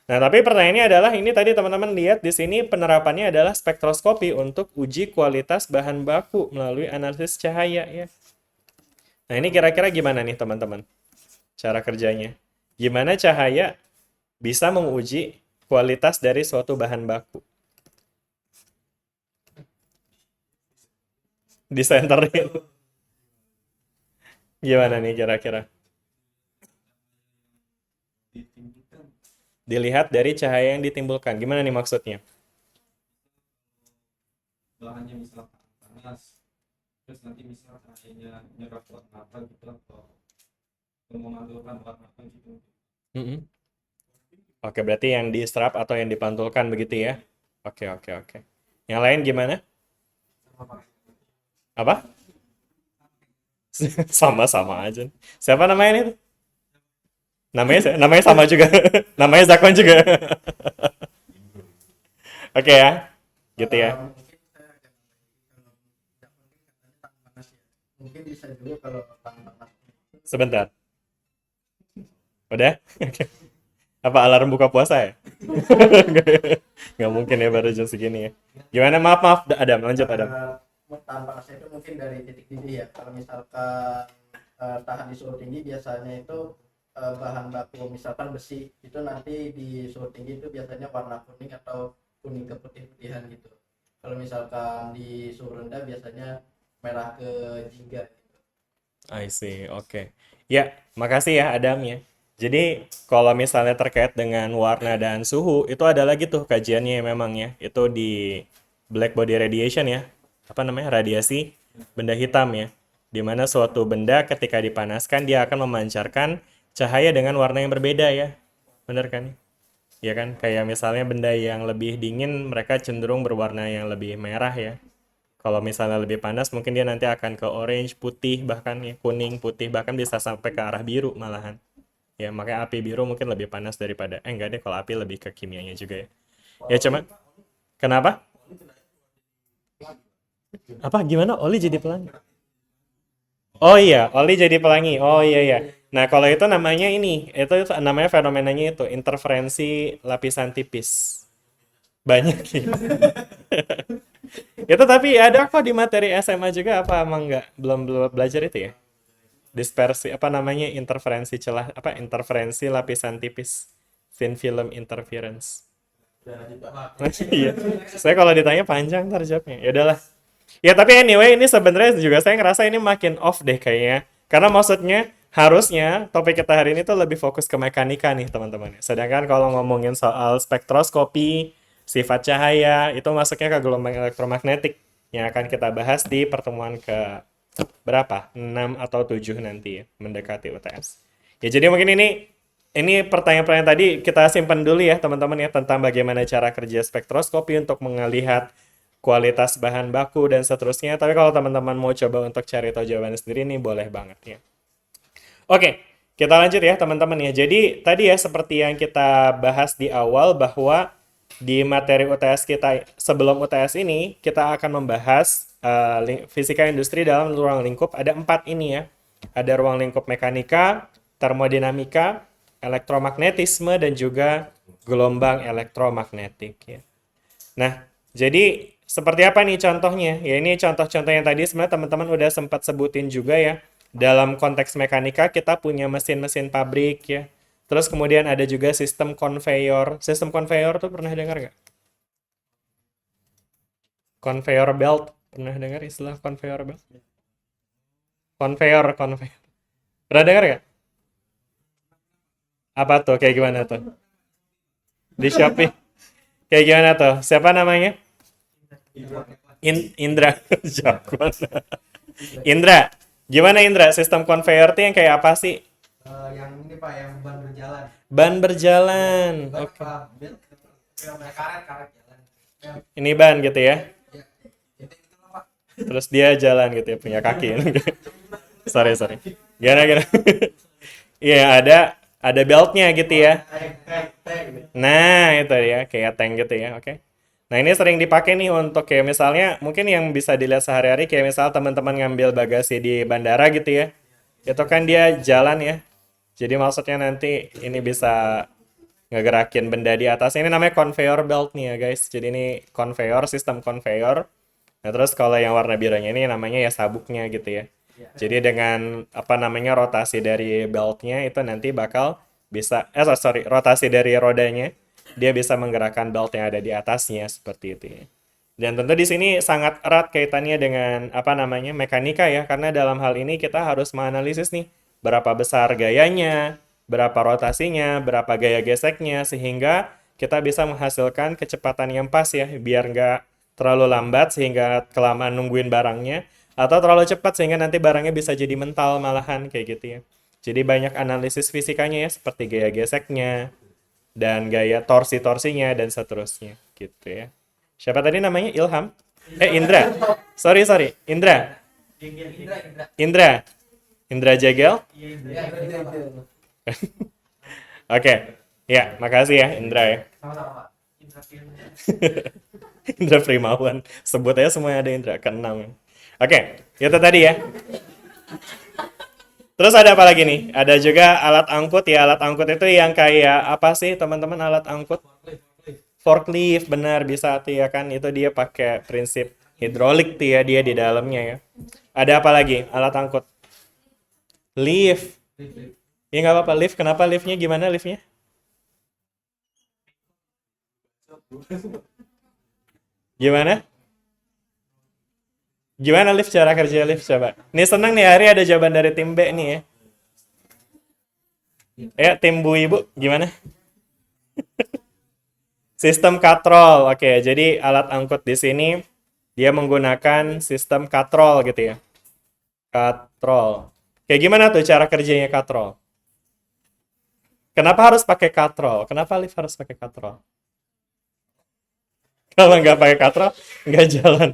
Nah, tapi pertanyaannya adalah ini tadi teman-teman lihat di sini penerapannya adalah spektroskopi untuk uji kualitas bahan baku melalui analisis cahaya ya. Nah, ini kira-kira gimana nih teman-teman? Cara kerjanya. Gimana cahaya bisa menguji kualitas dari suatu bahan baku? Disenterin. Gimana nih kira-kira? Ditimbulkan Dilihat dari cahaya yang ditimbulkan. Gimana nih maksudnya? bahannya misalkan panas, terus nanti misal cahayanya nyerap buat mata gitu atau memantulkan warna apa gitu. Mm-mm. Oke, berarti yang diserap atau yang dipantulkan begitu ya? Oke, oke, oke. Yang lain gimana? Apa? Sama-sama aja. Siapa namanya nih? Namanya sama juga. Namanya Zakwan juga. Oke ya. Gitu ya. Mungkin saya agak kalau tidak mungkin katanya tangan panas ya. Mungkin bisa juga kalau tangan panas itu Sebentar. Udah? Oke. Apa alarm buka puasa ya? Nggak mungkin ya baru jam segini ya. Gimana? Maaf, maaf. Adam, lanjut Adam. tahan panasnya itu mungkin dari titik didih ya. Kalau misalkan tahan di suhu tinggi biasanya itu bahan baku misalkan besi itu nanti di suhu tinggi itu biasanya warna kuning atau kuning keputih-putihan gitu. Kalau misalkan di suhu rendah biasanya merah ke jingga gitu. I see, oke. Ya, makasih ya Adam ya. Jadi kalau misalnya terkait dengan warna dan suhu, itu ada lagi tuh kajiannya memang ya. Itu di black body radiation ya. apa namanya, radiasi benda hitam ya. Di mana suatu benda ketika dipanaskan dia akan memancarkan cahaya dengan warna yang berbeda ya. Bener kan? Ya kan? Kayak misalnya benda yang lebih dingin mereka cenderung berwarna yang lebih merah ya. Kalau misalnya lebih panas mungkin dia nanti akan ke orange, putih, bahkan ya, kuning, putih, bahkan bisa sampai ke arah biru malahan. Ya, makanya api biru mungkin lebih panas daripada enggak deh, kalau api lebih ke kimianya juga ya. Ya cuma kenapa? Apa gimana? Oli jadi pelangi? Oh iya, oli jadi pelangi. Oh iya ya. Nah, kalau itu namanya ini, itu namanya fenomenanya itu interferensi lapisan tipis. Banyak sih. Itu tapi ada kok di materi SMA juga apa emang nggak belum belajar itu ya? Dispersi apa namanya interferensi celah apa interferensi lapisan tipis. Thin film interference. Iya. Saya kalau ditanya panjang ntar jawabnya. Ya udahlah. Ya tapi anyway ini sebenarnya juga saya ngerasa ini makin off deh kayaknya. Karena maksudnya harusnya topik kita hari ini tuh lebih fokus ke mekanika nih teman-teman. Sedangkan kalau ngomongin soal spektroskopi, sifat cahaya, itu masuknya ke gelombang elektromagnetik yang akan kita bahas di pertemuan ke berapa? 6 atau 7 nanti ya, mendekati UTS. Ya jadi mungkin ini pertanyaan-pertanyaan tadi kita simpan dulu ya teman-teman ya tentang bagaimana cara kerja spektroskopi untuk melihat kualitas bahan baku dan seterusnya. Tapi kalau teman-teman mau coba untuk cari tahu jawabannya sendiri nih boleh banget ya. Oke, kita lanjut ya teman-teman ya. Jadi tadi ya seperti yang kita bahas di awal bahwa di materi UTS kita sebelum UTS ini kita akan membahas fisika industri dalam ruang lingkup ada 4 ini ya. Ada ruang lingkup mekanika, termodinamika, elektromagnetisme dan juga gelombang elektromagnetik ya. Nah, jadi seperti apa nih contohnya? Ya ini contoh-contoh yang tadi sebenarnya teman-teman udah sempat sebutin juga ya. Dalam konteks mekanika kita punya mesin-mesin pabrik ya. Terus kemudian ada juga sistem konveyor. Sistem konveyor tuh pernah dengar nggak? Conveyor belt. Pernah dengar istilah conveyor belt? Conveyor. Pernah dengar nggak? Apa tuh? Kayak gimana tuh? Di Shopee. Kayak gimana tuh? Siapa namanya? Indra. Jagoan. Indra. Gimana Indra? Sistem konveyor tuh yang kayak apa sih? Yang ini Pak, yang ban berjalan. Ban berjalan. Ban Oke. Pak, karet jalan. Ini ban gitu ya. Ya, jadi itu loh, Pak. Terus dia jalan gitu ya, punya kaki. Sorry. Gimana? Iya, ada beltnya gitu ya. Tank. Nah, itu ya, kayak tank gitu ya. Oke. Nah, ini sering dipakai nih untuk kayak misalnya mungkin yang bisa dilihat sehari-hari kayak misal teman-teman ngambil bagasi di bandara gitu ya. Itu kan dia jalan ya. Jadi maksudnya nanti ini bisa ngegerakin benda di atas. Ini namanya conveyor belt nih ya guys. Jadi ini conveyor, sistem conveyor. Nah terus kalau yang warna birunya ini namanya ya sabuknya gitu ya. Jadi dengan apa namanya rotasi dari beltnya itu nanti bakal bisa, rotasi dari rodanya dia bisa menggerakkan belt yang ada di atasnya seperti itu ya. Dan tentu di sini sangat erat kaitannya dengan apa namanya mekanika ya, karena dalam hal ini kita harus menganalisis nih berapa besar gayanya, berapa rotasinya, berapa gaya geseknya, sehingga kita bisa menghasilkan kecepatan yang pas ya, biar nggak terlalu lambat sehingga kelamaan nungguin barangnya, atau terlalu cepat sehingga nanti barangnya bisa jadi mental malahan kayak gitu ya. Jadi banyak analisis fisikanya ya, seperti gaya geseknya, dan gaya torsi-torsinya, dan seterusnya gitu ya. Siapa tadi namanya? Ilham? Indra. Sorry. Indra. Indra Jegel? Ya, itu. Oke. Ya, makasih ya Indra ya. Sama-sama, Pak. Indra Primawan. Sebut aja semuanya ada Indra, ke-6. Oke, itu tadi ya. Terus ada apa lagi nih? Ada juga alat angkut ya. Alat angkut itu yang kayak apa sih teman-teman alat angkut? Forklift, benar bisa tuh ya kan. Itu dia pakai prinsip hidrolik tuh ya dia di dalamnya ya. Ada apa lagi alat angkut? Lift. Ya nggak apa-apa lift. Kenapa liftnya? Gimana liftnya? Gimana? Gimana lift cara kerja lift coba? Ini seneng nih hari ada jawaban dari tim B nih ya. Ya tim Bu Ibu gimana? Sistem katrol. Oke, jadi alat angkut di sini Dia menggunakan sistem katrol gitu ya. Katrol. Kayak gimana tuh cara kerjanya katrol? Kenapa harus pakai katrol? Kenapa lift harus pakai katrol? Kalau nggak pakai katrol, nggak jalan.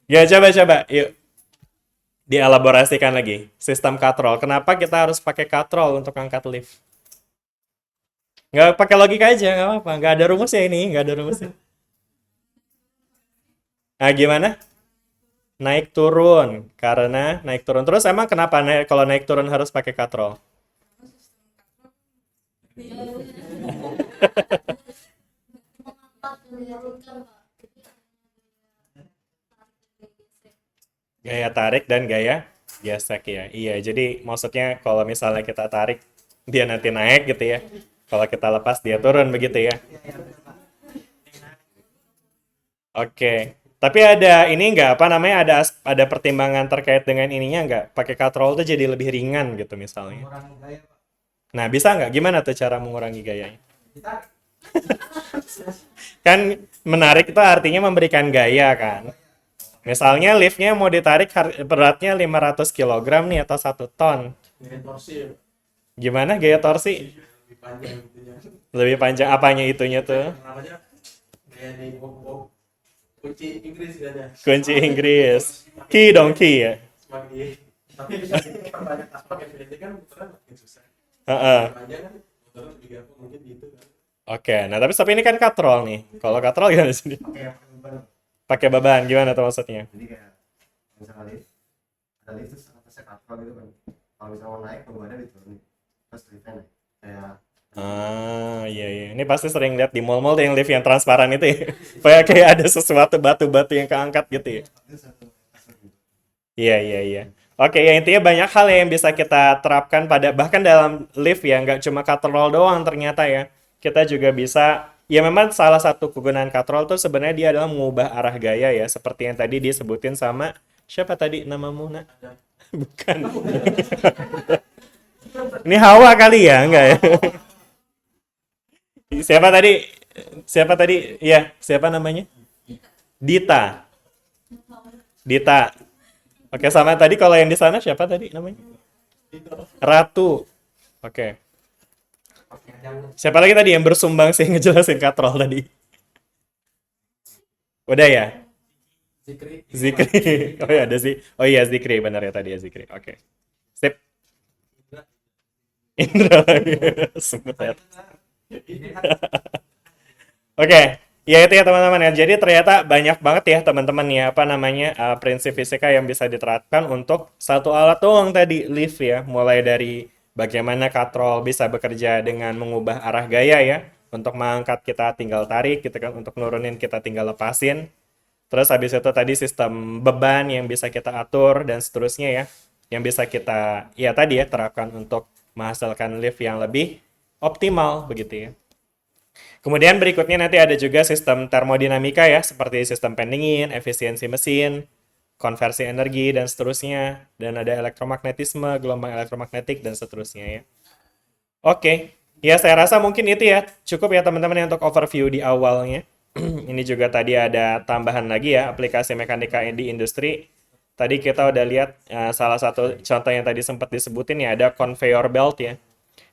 Ya, coba-coba. Yuk, dielaborasikan lagi. Sistem katrol. Kenapa kita harus pakai katrol untuk angkat lift? Nggak pakai logika aja, nggak apa-apa. Nggak ada rumusnya ini, nggak ada rumusnya. Nah, gimana? Naik turun. Karena naik turun. Terus emang kenapa kalau naik turun harus pakai katrol? Gaya tarik dan gaya gesek ya. Iya, jadi maksudnya kalau misalnya kita tarik, dia nanti naik gitu ya. Kalau kita lepas, dia turun begitu ya. Oke. Tapi ada ini nggak, apa namanya, ada pertimbangan terkait dengan ininya nggak? Pakai katrol tuh jadi lebih ringan gitu misalnya. Mengurangi gaya, Pak. Nah, bisa nggak? Gimana tuh cara mengurangi gayanya? Kita Kan menarik itu artinya memberikan gaya kan. Misalnya liftnya mau ditarik beratnya 500 kg nih atau 1 ton. gaya torsi Gimana gaya torsi? lebih panjang gitu ya. Lebih panjang apanya itunya tuh? Namanya gaya di bob kunci Inggris gaya. Kunci Inggris. Key dong, key ya. Semakin tapi bisa diperbanyak pas pakai VT kan puteran makin susah. Heeh. Panjang kan puteran lebih gampang mungkin gitu kan. Oke, nah tapi ini kan katrol nih. Kalau katrol gimana sih? Pakai yang beban. Pakai beban gimana tuh maksudnya? Jadi kayak misalnya lift ada lift terus atasnya katrol gitu kan, kalau misalnya mau naik bebannya diturunin terus liftnya naik kayak Ah, iya iya. Ini pasti sering lihat di mall-mall tuh yang lift yang transparan itu ya. Kayak ada sesuatu batu-batu yang keangkat gitu ya. itu satu kasur gitu. Iya, iya, iya. Oke, ya intinya banyak hal yang bisa kita terapkan pada bahkan dalam lift ya, nggak cuma katrol doang ternyata ya. Kita juga bisa, ya memang salah satu kegunaan katrol tuh sebenarnya dia adalah mengubah arah gaya ya, seperti yang tadi disebutin sama siapa tadi namamu, Nak? Bukan. Ini Hawa kali ya, enggak ya? Siapa tadi? Siapa tadi? Iya, siapa namanya? Dita. Dita. Oke, sama tadi kalau yang di sana siapa tadi namanya? Ratu. Oke. Siapa lagi tadi yang bersumbang sih ngejelasin katrol tadi? Udah ya? Zikri. Zikri. Oh ya, ada sih. Oh iya, Zikri benar ya tadi ya Zikri. Oke. Sip. Indra lagi. Sungguh saya. Oke, ya itu ya teman-teman ya. Jadi ternyata banyak banget ya teman-teman ya apa namanya prinsip fisika yang bisa diterapkan untuk satu alat doang tadi lift ya. Mulai dari bagaimana katrol bisa bekerja dengan mengubah arah gaya ya. Untuk mengangkat kita tinggal tarik gitu kan, untuk nurunin kita tinggal lepasin. Terus habis itu tadi sistem beban yang bisa kita atur dan seterusnya ya. Yang bisa kita ya tadi ya terapkan untuk menghasilkan lift yang lebih optimal begitu ya. Kemudian berikutnya nanti ada juga sistem termodinamika ya, seperti sistem pendingin, efisiensi mesin, konversi energi, dan seterusnya. Dan ada elektromagnetisme, gelombang elektromagnetik, dan seterusnya ya. Oke, ya saya rasa mungkin itu ya, cukup ya teman-teman ya untuk overview di awalnya. Ini juga tadi ada tambahan lagi ya, aplikasi mekanika di industri. Tadi kita udah lihat salah satu contoh yang tadi sempat disebutin ya, ada conveyor belt ya.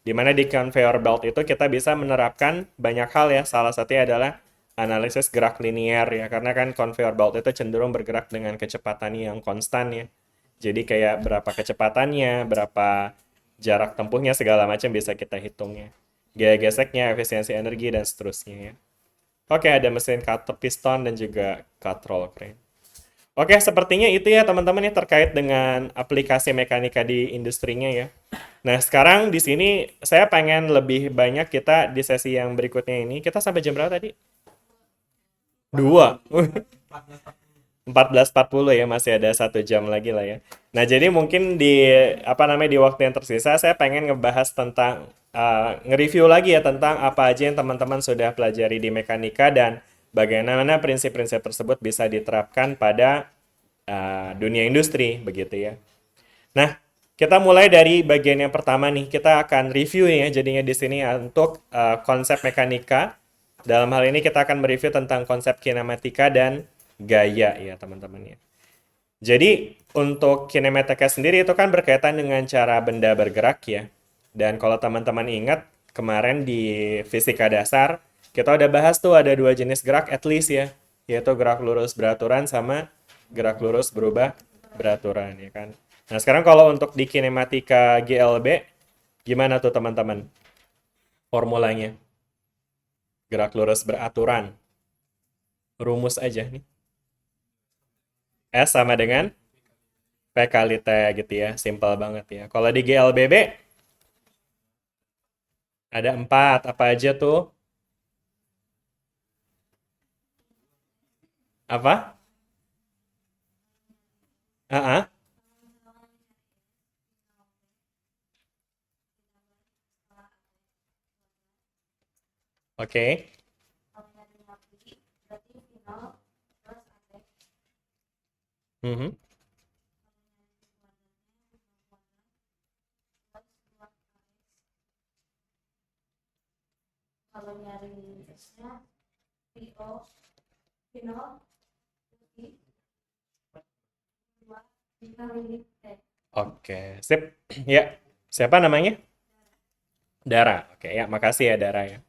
Dimana di conveyor belt itu kita bisa menerapkan banyak hal ya. Salah satunya adalah analisis gerak linear ya. Karena kan conveyor belt itu cenderung bergerak dengan kecepatan yang konstan ya. Jadi kayak berapa kecepatannya, berapa jarak tempuhnya, segala macam bisa kita hitungnya. Gaya geseknya, efisiensi energi, dan seterusnya ya. Oke, ada mesin cutter piston dan juga cut roll crane. Oke, sepertinya itu ya teman-teman ya terkait dengan aplikasi mekanika di industrinya ya. Nah, sekarang di sini saya pengen lebih banyak kita di sesi yang berikutnya ini. Kita sampai jam berapa tadi? 2. 14.40 ya, masih ada 1 jam lagi lah ya. Nah, jadi mungkin di di waktu yang tersisa saya pengen ngebahas tentang nge-review lagi ya tentang apa aja yang teman-teman sudah pelajari di mekanika dan bagaimana prinsip-prinsip tersebut bisa diterapkan pada dunia industri begitu ya. Nah, kita mulai dari bagian yang pertama nih. Kita akan review ya jadinya di sini untuk konsep mekanika Dalam hal ini kita akan mereview tentang konsep kinematika dan gaya ya teman-teman ya. Jadi untuk kinematika sendiri itu kan berkaitan dengan cara benda bergerak ya. Dan kalau teman-teman ingat kemarin di fisika dasar kita udah bahas tuh ada dua jenis gerak at least ya, yaitu gerak lurus beraturan sama gerak lurus berubah beraturan ya kan. Nah sekarang kalau untuk di kinematika GLB gimana tuh teman-teman formulanya? Gerak lurus beraturan. Rumus aja nih. S sama dengan P kali T gitu ya. Simple banget ya. Kalau di GLBB ada 4. Apa aja tuh? Apa? Ah, ah. Oke. Mhm. Kalau nyari S-nya PO Pino Putih dua dikali T. Oke, sip. Ya. Siapa namanya? Dara. Oke, ya makasih ya Dara ya.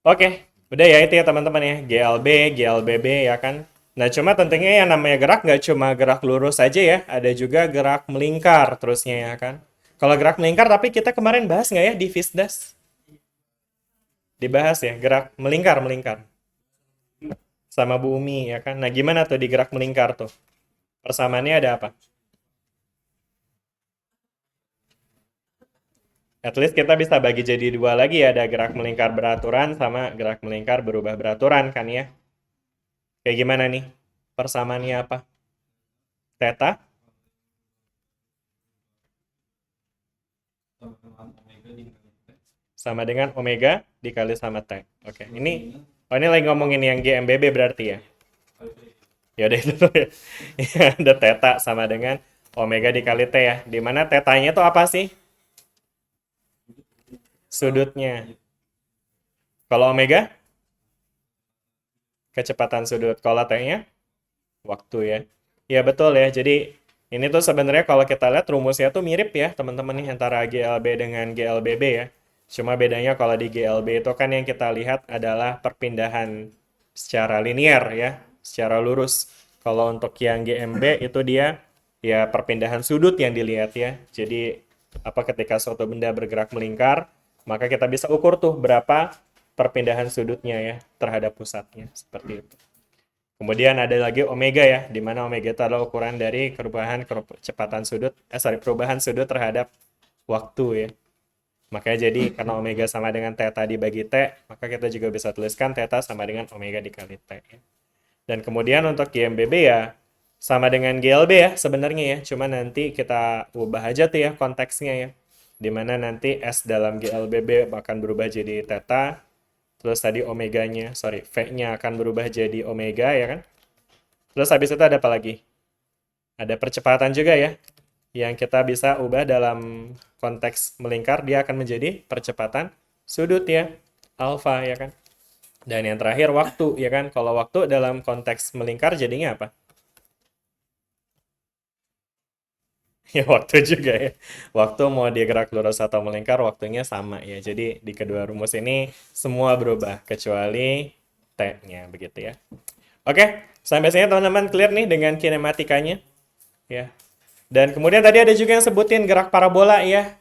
Oke, udah ya itu ya teman-teman ya. GLB, GLBB ya kan. Nah, cuma tentunya yang namanya gerak nggak cuma gerak lurus saja ya. Ada juga gerak melingkar terusnya ya kan. Kalau gerak melingkar tapi kita kemarin bahas nggak ya di FISDAS? Dibahas ya, gerak melingkar, melingkar. Sama Bu Umi ya kan. Nah, gimana tuh di gerak melingkar tuh? Persamaannya ada apa? At least kita bisa bagi jadi dua lagi ya. Ada gerak melingkar beraturan sama gerak melingkar berubah beraturan kan ya. Kayak gimana nih? Persamaannya apa? Theta sama dengan omega dikali T. sama dengan omega dikali sama T. Oke, ini lagi ngomongin yang GMBB berarti ya. Ya udah itu tuh ya. Ya, ada theta sama dengan omega dikali T ya. Dimana tetanya itu apa sih? Sudutnya. Kalau omega? Kecepatan sudut. Kalau T-nya? Waktu ya. Ya betul ya. Jadi ini tuh sebenarnya kalau kita lihat rumusnya tuh mirip ya teman-teman nih antara GLB dengan GLBB ya. Cuma bedanya kalau di GLB itu kan yang kita lihat adalah perpindahan secara linear ya, secara lurus. Kalau untuk yang GMB itu dia ya perpindahan sudut yang dilihat ya. Jadi apa ketika suatu benda bergerak melingkar, maka kita bisa ukur tuh berapa perpindahan sudutnya ya terhadap pusatnya seperti itu. Kemudian ada lagi omega ya, di mana omega itu adalah ukuran dari kecepatan sudut, perubahan sudut terhadap waktu ya. Makanya jadi karena omega sama dengan theta dibagi T, maka kita juga bisa tuliskan theta sama dengan omega dikali T ya. Dan kemudian untuk GMBB ya sama dengan GLB ya sebenarnya ya, cuma nanti kita ubah aja tuh ya konteksnya ya. Dimana nanti S dalam GLBB akan berubah jadi theta, terus tadi V-nya akan berubah jadi omega ya kan. Terus habis itu ada apa lagi? Ada percepatan juga ya, yang kita bisa ubah dalam konteks melingkar, dia akan menjadi percepatan sudut ya, alfa ya kan. Dan yang terakhir waktu ya kan, kalau waktu dalam konteks melingkar jadinya apa? Ya waktu juga ya. Waktu mau dia gerak lurus atau melingkar waktunya sama ya. Jadi di kedua rumus ini semua berubah kecuali T-nya begitu ya. Oke, sampai sini teman-teman clear nih dengan kinematikanya ya. Dan kemudian tadi ada juga yang sebutin gerak parabola ya.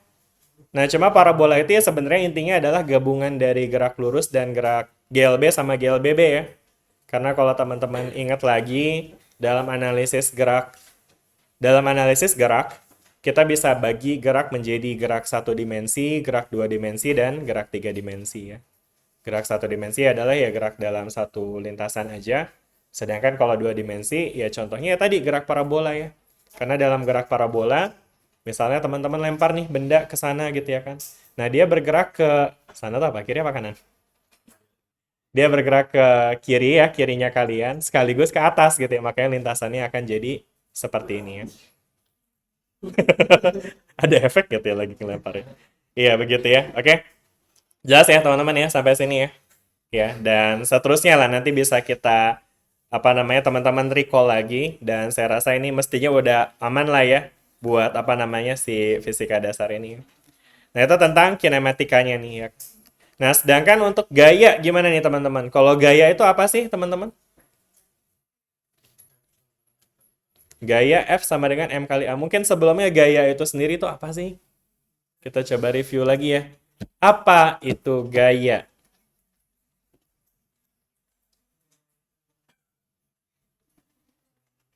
Nah, cuma parabola itu ya sebenarnya intinya adalah gabungan dari gerak lurus dan gerak GLB sama GLBB ya. Karena kalau teman-teman ingat lagi dalam analisis gerak, kita bisa bagi gerak menjadi gerak satu dimensi, gerak dua dimensi, dan gerak tiga dimensi ya. Gerak satu dimensi adalah ya gerak dalam satu lintasan aja. Sedangkan kalau dua dimensi, ya contohnya ya tadi gerak parabola ya. Karena dalam gerak parabola, misalnya teman-teman lempar nih benda ke sana gitu ya kan. Nah dia bergerak ke sana tuh apa? Kiri apa kanan? Dia bergerak ke kiri ya, kirinya kalian, sekaligus ke atas gitu ya. Makanya lintasannya akan jadi seperti ini ya. Ada efek gitu ya lagi ngelempar ya. Iya begitu ya. Oke. Jelas ya teman-teman ya sampai sini ya. ya, dan seterusnya lah nanti bisa kita apa namanya teman-teman recall lagi dan saya rasa ini mestinya udah aman lah ya buat apa namanya si fisika dasar ini. Nah, itu tentang kinematikanya nih ya. Nah, sedangkan untuk gaya gimana nih teman-teman? Kalau gaya itu apa sih teman-teman? Gaya F sama dengan M kali A. Mungkin sebelumnya gaya itu sendiri itu apa sih? Kita coba review lagi ya. Apa itu gaya?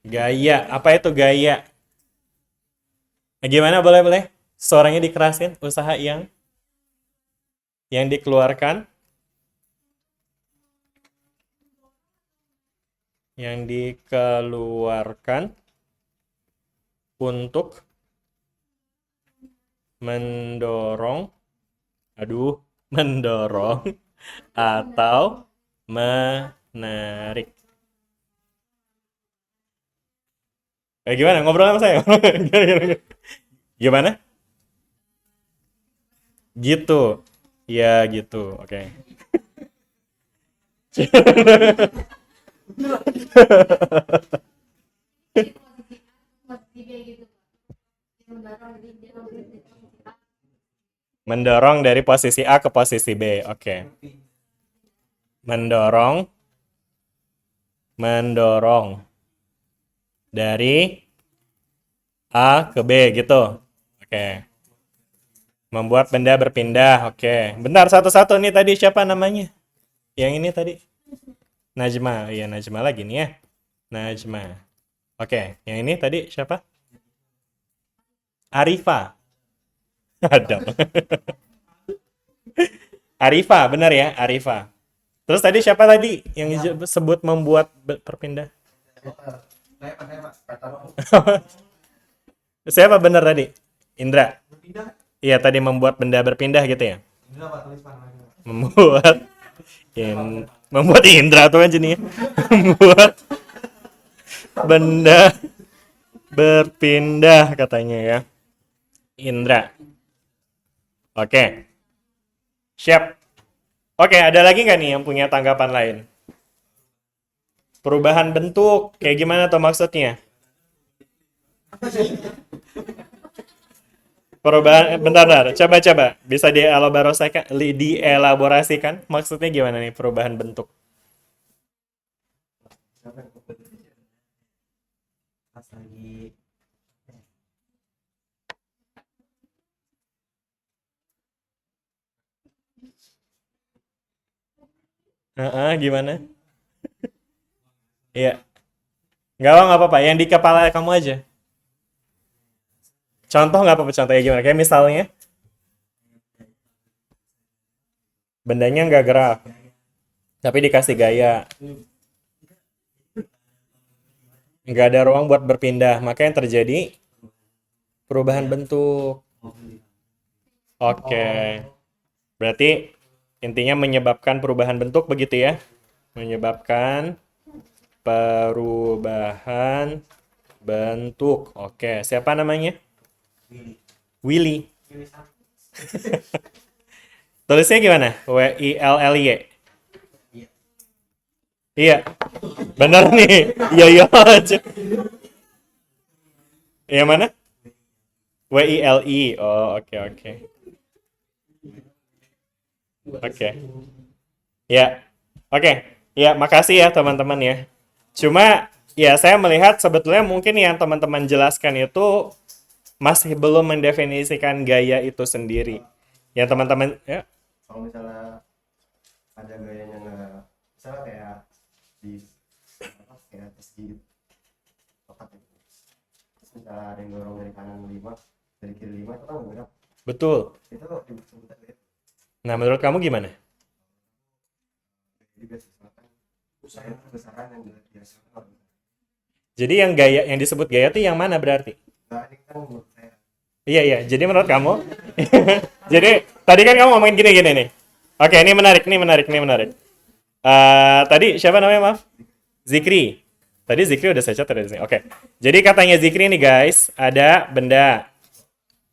Gaya, apa itu gaya? Gimana boleh-boleh? Suaranya dikerasin, usaha yang dikeluarkan, untuk mendorong, mendorong atau menarik. Gimana? Ngobrol sama saya? Gimana? Gitu. Ya, gitu. Oke. Jadi posisi B gitu. Dia mendorong, jadi dia ngambil di posisi A. Mendorong dari posisi A ke posisi B. Oke. Mendorong dari A ke B gitu. Oke. Membuat benda berpindah. Oke. Bentar satu-satu nih tadi siapa namanya? Yang ini tadi. Najma. Iya, Najma lagi nih ya. Najma. Oke, yang ini tadi siapa? Arifa. Ada. Arifa, benar ya, Arifa. Terus tadi siapa tadi yang disebut membuat berpindah? Siapa benar tadi? Indra. Iya, tadi membuat benda berpindah gitu ya. Membuat membuat Indra tuh aja nih. Membuat benda berpindah katanya ya. Indra. Oke. Siap. Oke, ada lagi nggak nih yang punya tanggapan lain? Perubahan bentuk, kayak gimana tuh maksudnya? Perubahan, bentar, coba. Bisa dielaborasikan maksudnya gimana nih perubahan bentuk? Pas lagi Gimana? Iya. Nggak apa-apa, yang di kepala kamu aja. Contoh nggak apa-apa, contohnya gimana? Kayak misalnya, bendanya nggak gerak, tapi dikasih gaya. Nggak ada ruang buat berpindah, maka yang terjadi perubahan bentuk. Oke. Berarti intinya menyebabkan perubahan bentuk begitu ya? Menyebabkan perubahan bentuk. Oke, siapa namanya? Willy. Tulisnya gimana? W-I-L-L-Y. Iya. Benar nih. Iya aja. Yang mana? W-I-L-I. Oh, oke. Oke. Ya. Oke. Ya, makasih ya teman-teman ya. Cuma ya saya melihat sebetulnya mungkin yang teman-teman jelaskan itu masih belum mendefinisikan gaya itu sendiri. Ya teman-teman ya. kalau misalnya ada gayanya nggak, misalnya kayak di kayak persegi kotak gitu. Terus misalnya ada yang dorong dari kanan 5, dari kiri 5, itu kan nggak gerak. Betul. Itu disebut gaya. Nah, menurut kamu gimana? Jadi biasanya kan besaran yang biasa. Jadi yang gaya yang disebut gaya itu yang mana berarti? Nah, ini kan menurut saya. Iya. Jadi menurut kamu? Jadi tadi kan kamu ngomongin gini nih. Oke, ini menarik. Tadi siapa namanya, maaf? Zikri. Tadi Zikri udah saya catat dari sini. Oke. Jadi katanya Zikri nih guys, ada benda.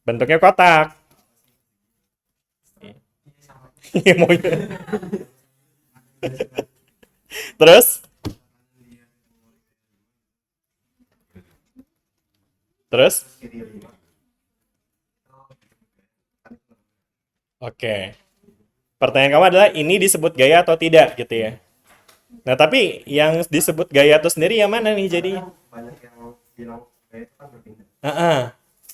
Bentuknya kotak. Terus? Terus? kiri 5. Oke. Pertanyaan kamu adalah ini disebut gaya atau tidak gitu ya. Nah, tapi yang disebut gaya itu sendiri yang mana nih jadinya? Banyak yang bilang gaya itu kan berpindah. Heeh.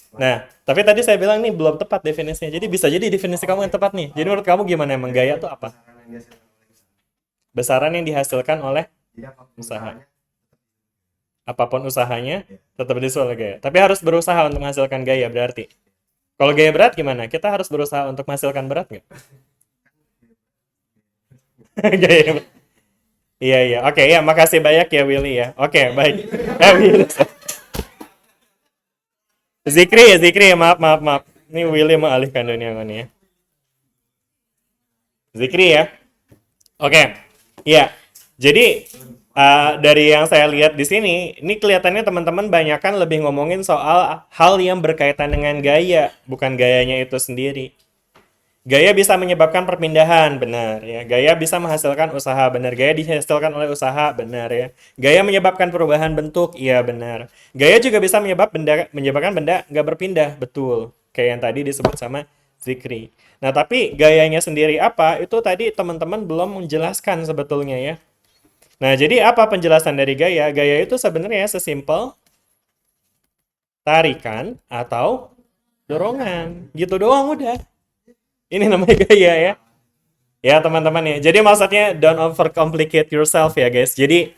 Nah, tapi tadi saya bilang nih belum tepat definisinya. Jadi bisa jadi definisi kamu yang tepat nih. Jadi menurut kamu gimana emang gaya itu apa? Besaran yang dihasilkan oleh usaha. Besaran yang dihasilkan oleh Jadi apapun usaha. usahanya, Apapun usahanya tetap disebut gaya. Tapi harus berusaha untuk menghasilkan gaya berarti. Kalau gaya berat gimana? Kita harus berusaha untuk menghasilkan berat nggak? Gaya berat. Iya, iya. Oke, ya, makasih banyak ya Willy ya. Oke, baik. Willy. Zikri ya, maaf, maaf, maaf. Ini Willy mengalihkan dunia ini ya. Zikri ya. Oke, iya. Jadi dari yang saya lihat di sini, ini kelihatannya teman-teman banyakan lebih ngomongin soal hal yang berkaitan dengan gaya, bukan gayanya itu sendiri. Gaya bisa menyebabkan perpindahan, benar ya. Gaya bisa menghasilkan usaha, benar. Gaya dihasilkan oleh usaha, benar ya. Gaya menyebabkan perubahan bentuk, iya benar. Gaya juga bisa menyebabkan benda nggak berpindah, betul. Kayak yang tadi disebut sama Zikri. Nah, tapi gayanya sendiri apa? Itu tadi teman-teman belum menjelaskan sebetulnya ya. Nah, jadi apa penjelasan dari gaya? Gaya itu sebenarnya sesimpel tarikan atau dorongan. Gitu doang udah. Ini namanya gaya ya. Ya teman-teman ya. Jadi maksudnya don't overcomplicate yourself ya guys. Jadi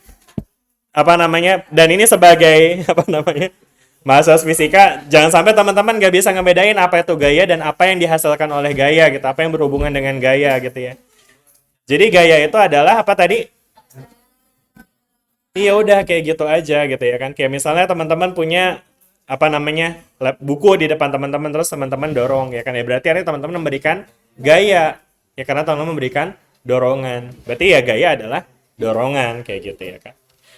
apa namanya? Dan ini sebagai apa namanya? Mahasiswa fisika, jangan sampai teman-teman nggak bisa ngebedain apa itu gaya dan apa yang dihasilkan oleh gaya gitu. Apa yang berhubungan dengan gaya gitu ya. Jadi gaya itu adalah apa tadi? Iya udah kayak gitu aja gitu ya kan. Kayak misalnya teman-teman punya apa namanya buku di depan teman-teman terus teman-teman dorong ya kan ya berarti artinya teman-teman memberikan gaya ya karena teman-teman memberikan dorongan berarti ya gaya adalah dorongan kayak gitu ya kan.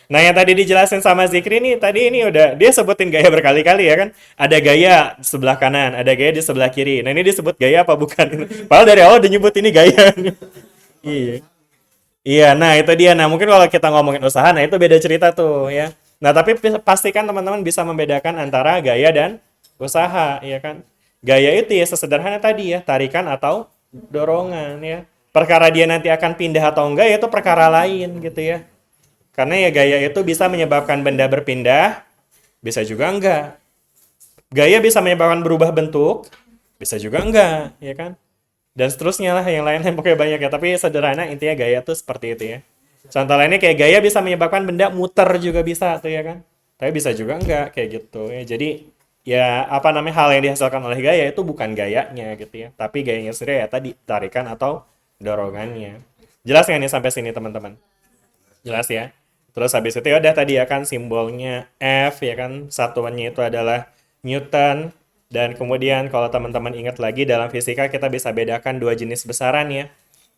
Nah yang tadi dijelasin sama Zikri nih tadi ini udah dia sebutin gaya berkali-kali ya kan ada gaya di sebelah kanan ada gaya di sebelah kiri nah ini disebut gaya apa bukan padahal dari awal udah nyebut ini gaya. Iya. Iya, nah itu dia. Nah, mungkin kalau kita ngomongin usaha, nah itu beda cerita tuh ya. Nah, tapi pastikan teman-teman bisa membedakan antara gaya dan usaha, ya kan? Gaya itu ya sesederhana tadi ya, tarikan atau dorongan ya. Perkara dia nanti akan pindah atau enggak ya itu perkara lain gitu ya. Karena ya gaya itu bisa menyebabkan benda berpindah, bisa juga enggak. Gaya bisa menyebabkan berubah bentuk, bisa juga enggak, ya kan? Dan seterusnya lah yang lainnya pokoknya banyak ya tapi sederhana intinya gaya tuh seperti itu ya contoh lainnya kayak gaya bisa menyebabkan benda muter juga bisa tuh ya kan tapi bisa juga enggak kayak gitu ya jadi ya apa namanya hal yang dihasilkan oleh gaya itu bukan gayanya gitu ya tapi gayanya sendiri ya tadi tarikan atau dorongannya jelas nggak nih sampai sini teman-teman jelas ya terus habis itu ya udah tadi ya kan simbolnya F ya kan satuannya itu adalah Newton. Dan kemudian kalau teman-teman ingat lagi dalam fisika kita bisa bedakan dua jenis besaran ya.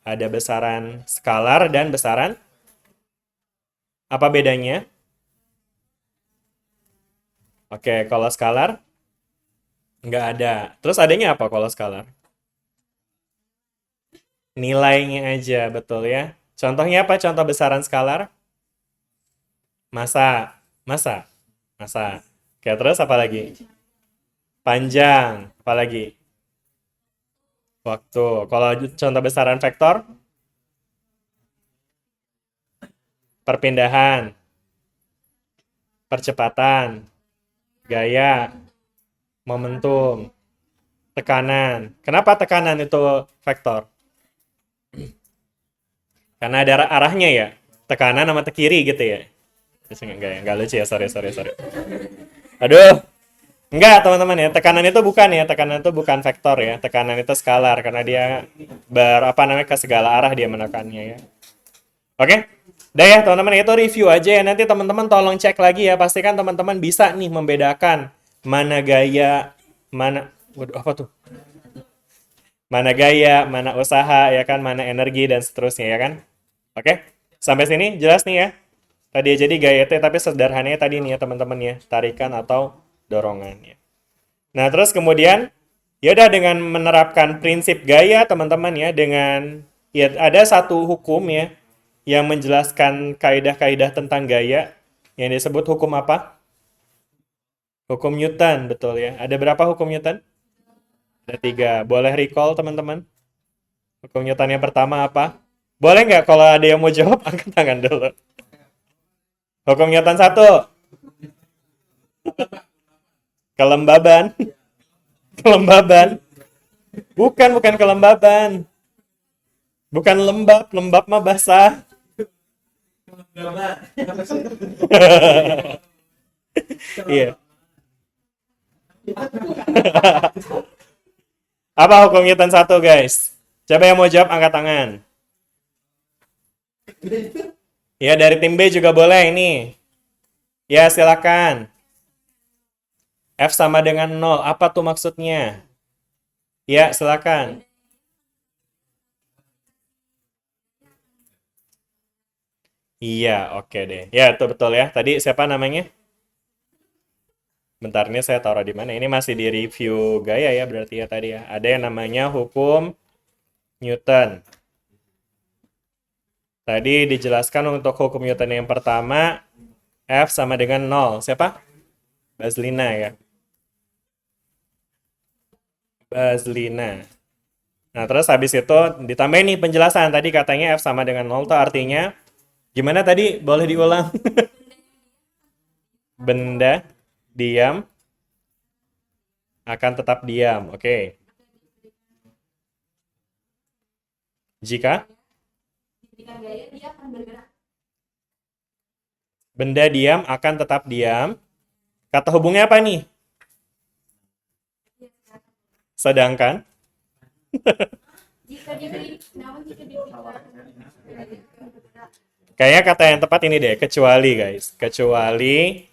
Ada besaran skalar dan besaran apa bedanya? Oke, kalau skalar nggak ada. Terus adanya apa kalau skalar? Nilainya aja, betul ya. Contohnya apa? Contoh besaran skalar? Massa. Massa. Massa. Oke, terus apa lagi? Panjang. Apalagi? Waktu. Kalau contoh besaran vektor? Perpindahan. Percepatan. Gaya. Momentum. Tekanan. Kenapa tekanan itu vektor? Karena ada arahnya ya. Tekanan sama kiri gitu ya. Enggak lucu ya. Sorry. Aduh. Enggak, teman-teman ya. Tekanan itu bukan ya. Tekanan itu bukan vektor ya. Tekanan itu skalar karena dia ke segala arah dia menekannya ya. Oke? Udah ya, teman-teman. Itu review aja ya. Nanti teman-teman tolong cek lagi ya. Pastikan teman-teman bisa nih membedakan mana gaya, mana waduh apa tuh? Mana gaya, mana usaha ya kan, mana energi dan seterusnya ya kan. Oke? Sampai sini jelas nih ya. Tadi jadi gaya itu tapi sederhananya tadi nih ya teman-teman ya. Tarikan atau dorongannya. Nah, terus kemudian ya udah dengan menerapkan prinsip gaya teman-teman ya dengan ya ada satu hukum ya yang menjelaskan kaidah-kaidah tentang gaya yang disebut hukum apa? Hukum Newton, betul ya. Ada berapa hukum Newton? Ada 3. Boleh recall teman-teman? Hukum Newton yang pertama apa? Boleh nggak kalau ada yang mau jawab, angkat tangan dulu. Hukum Newton 1. Kelembaban. Kelembaban. Bukan kelembaban. Bukan lembab, lembab mah basah. Iya. Apa hukum Newton 1, guys? Siapa yang mau jawab angkat tangan. Ya, dari tim B juga boleh ini. Ya, silakan. F sama dengan 0. Apa tuh maksudnya? Ya, silakan. Iya, oke deh. Ya, itu betul ya. Tadi siapa namanya? Bentar, ini saya taruh di mana? Ini masih di review gaya ya berarti ya tadi ya. Ada yang namanya hukum Newton. Tadi dijelaskan untuk hukum Newton yang pertama, F sama dengan 0. Siapa? Bazlina ya. Bazlina. Nah, terus habis itu ditambahin nih penjelasan. Tadi katanya F sama dengan 0 itu artinya gimana tadi? Boleh diulang? Benda diam akan tetap diam. Oke. Jika Diberikan gaya, dia akan bergerak. benda diam akan tetap diam. Kata hubungnya apa nih? Sedangkan Jika diberi, namun jika diberikan bergerak. kayaknya kata yang tepat ini deh, kecuali guys. Kecuali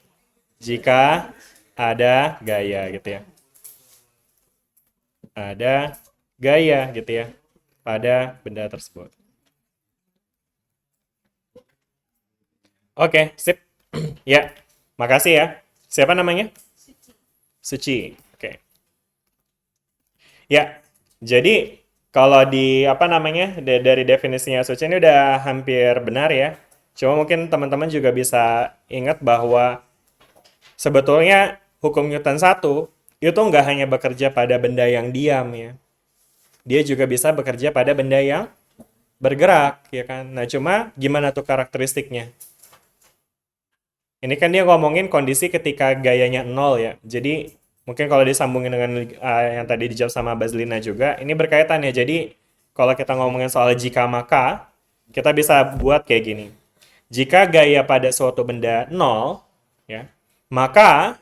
jika ada gaya gitu ya. Ada gaya gitu ya pada benda tersebut. Oke, sip. Ya, makasih ya. Siapa namanya? Suci. Oke. Ya, jadi kalau di apa namanya dari definisinya Suci ini udah hampir benar ya. Cuma mungkin teman-teman juga bisa ingat bahwa sebetulnya hukum Newton 1 itu nggak hanya bekerja pada benda yang diam ya. Dia juga bisa bekerja pada benda yang bergerak ya kan. Nah, cuma gimana tuh karakteristiknya? Ini kan dia ngomongin kondisi ketika gayanya 0 ya. Jadi mungkin kalau disambungin dengan yang tadi dijawab sama Bazlina juga, ini berkaitan ya. Jadi kalau kita ngomongin soal jika maka, kita bisa buat kayak gini. Jika gaya pada suatu benda 0, ya, maka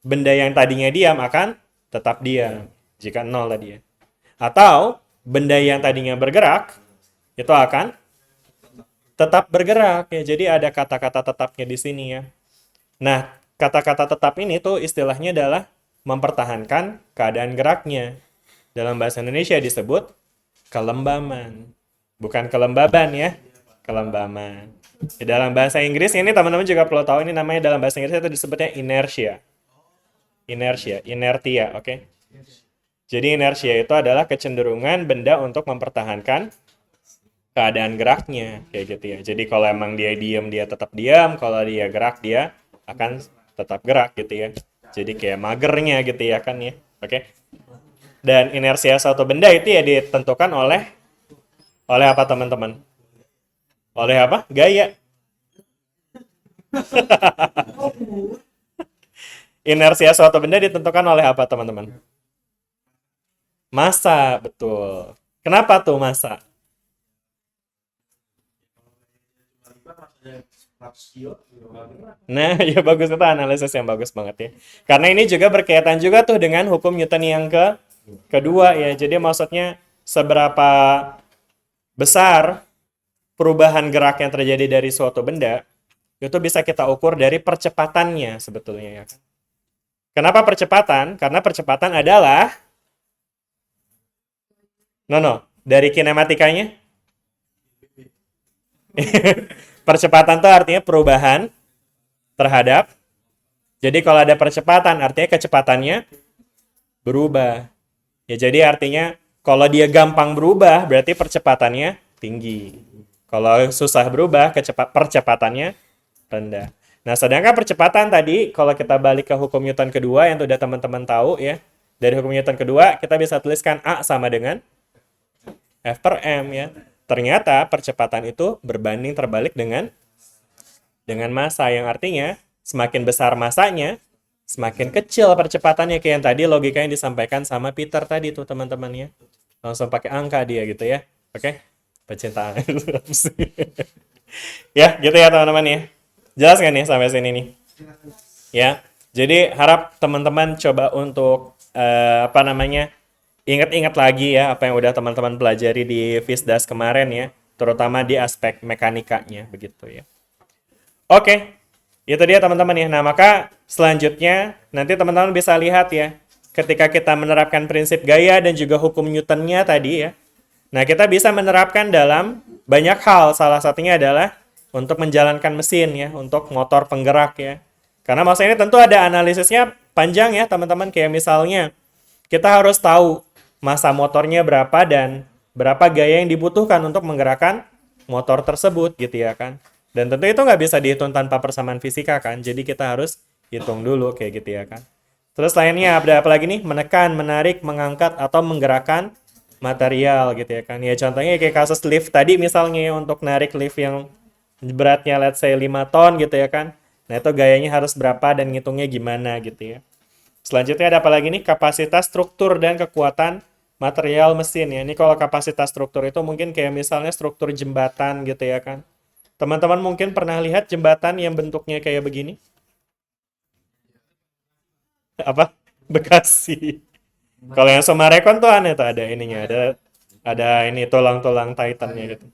benda yang tadinya diam akan tetap diam. Jika 0 tadi ya. Atau benda yang tadinya bergerak, itu akan tetap bergerak ya. Jadi ada kata-kata tetapnya di sini ya. Nah, kata-kata tetap ini tuh istilahnya adalah mempertahankan keadaan geraknya. Dalam bahasa Indonesia disebut kelembaman. Bukan kelembaban ya, kelembaman. Di dalam bahasa Inggris ini teman-teman juga perlu tahu ini namanya dalam bahasa Inggris itu disebutnya inertia. Inertia, oke? Jadi inertia itu adalah kecenderungan benda untuk mempertahankan keadaan geraknya kayak gitu ya. Jadi kalau emang dia diam dia tetap diam, kalau dia gerak dia akan tetap gerak gitu ya. Jadi kayak magernya gitu ya kan ya. Oke. Dan inersia suatu benda itu ya ditentukan oleh apa teman-teman? Oleh apa? Gaya. Inersia suatu benda ditentukan oleh apa teman-teman? Massa, betul. Kenapa tuh massa? Nah, ya bagus itu analisis yang bagus banget ya. Karena ini juga berkaitan juga tuh dengan hukum Newton yang kedua ya. Jadi maksudnya seberapa besar perubahan gerak yang terjadi dari suatu benda itu bisa kita ukur dari percepatannya sebetulnya ya. Kenapa percepatan? Karena percepatan adalah dari kinematikanya. Percepatan itu artinya perubahan terhadap. Jadi kalau ada percepatan artinya kecepatannya berubah. Ya jadi artinya kalau dia gampang berubah berarti percepatannya tinggi. Kalau susah berubah, percepatannya rendah. Nah, sedangkan percepatan tadi, kalau kita balik ke hukum Newton kedua yang sudah teman-teman tahu ya, dari hukum Newton kedua, kita bisa tuliskan A sama dengan F per M ya. Ternyata percepatan itu berbanding terbalik dengan massa, yang artinya semakin besar massanya, semakin kecil percepatannya, kayak yang tadi logika yang disampaikan sama Peter tadi tuh teman-teman ya. Langsung pakai angka dia gitu ya. Oke? Pecinta. Ya, gitu ya teman-teman ya. Jelas kan nih sampai sini nih? Ya. Jadi harap teman-teman coba untuk ingat-ingat lagi ya apa yang udah teman-teman pelajari di FISDAS kemarin ya, terutama di aspek mekanikanya begitu ya. Oke. Itu dia teman-teman ya. Nah, maka selanjutnya nanti teman-teman bisa lihat ya, ketika kita menerapkan prinsip gaya dan juga hukum Newtonnya tadi ya. Nah, kita bisa menerapkan dalam banyak hal. Salah satunya adalah untuk menjalankan mesin ya, untuk motor penggerak ya. Karena masa ini tentu ada analisisnya panjang ya, teman-teman. Kayak misalnya, kita harus tahu massa motornya berapa dan berapa gaya yang dibutuhkan untuk menggerakkan motor tersebut gitu ya kan. Dan tentu itu nggak bisa dihitung tanpa persamaan fisika kan. Jadi kita harus hitung dulu kayak gitu ya kan. Terus lainnya ada apa lagi nih? Menekan, menarik, mengangkat, atau menggerakkan material gitu ya kan. Ya contohnya kayak kasus lift tadi misalnya ya, untuk narik lift yang beratnya let's say 5 ton gitu ya kan. Nah itu gayanya harus berapa dan ngitungnya gimana gitu ya. Selanjutnya ada apa lagi nih? Kapasitas, struktur, dan kekuatan material mesin ya. Ini kalau kapasitas struktur itu mungkin kayak misalnya struktur jembatan gitu ya kan. Teman-teman mungkin pernah lihat jembatan yang bentuknya kayak begini? Apa? Bekasi. Kalau yang Sumarekon tuh aneh tuh, ada ininya, ada ini tulang-tulang Titannya gitu.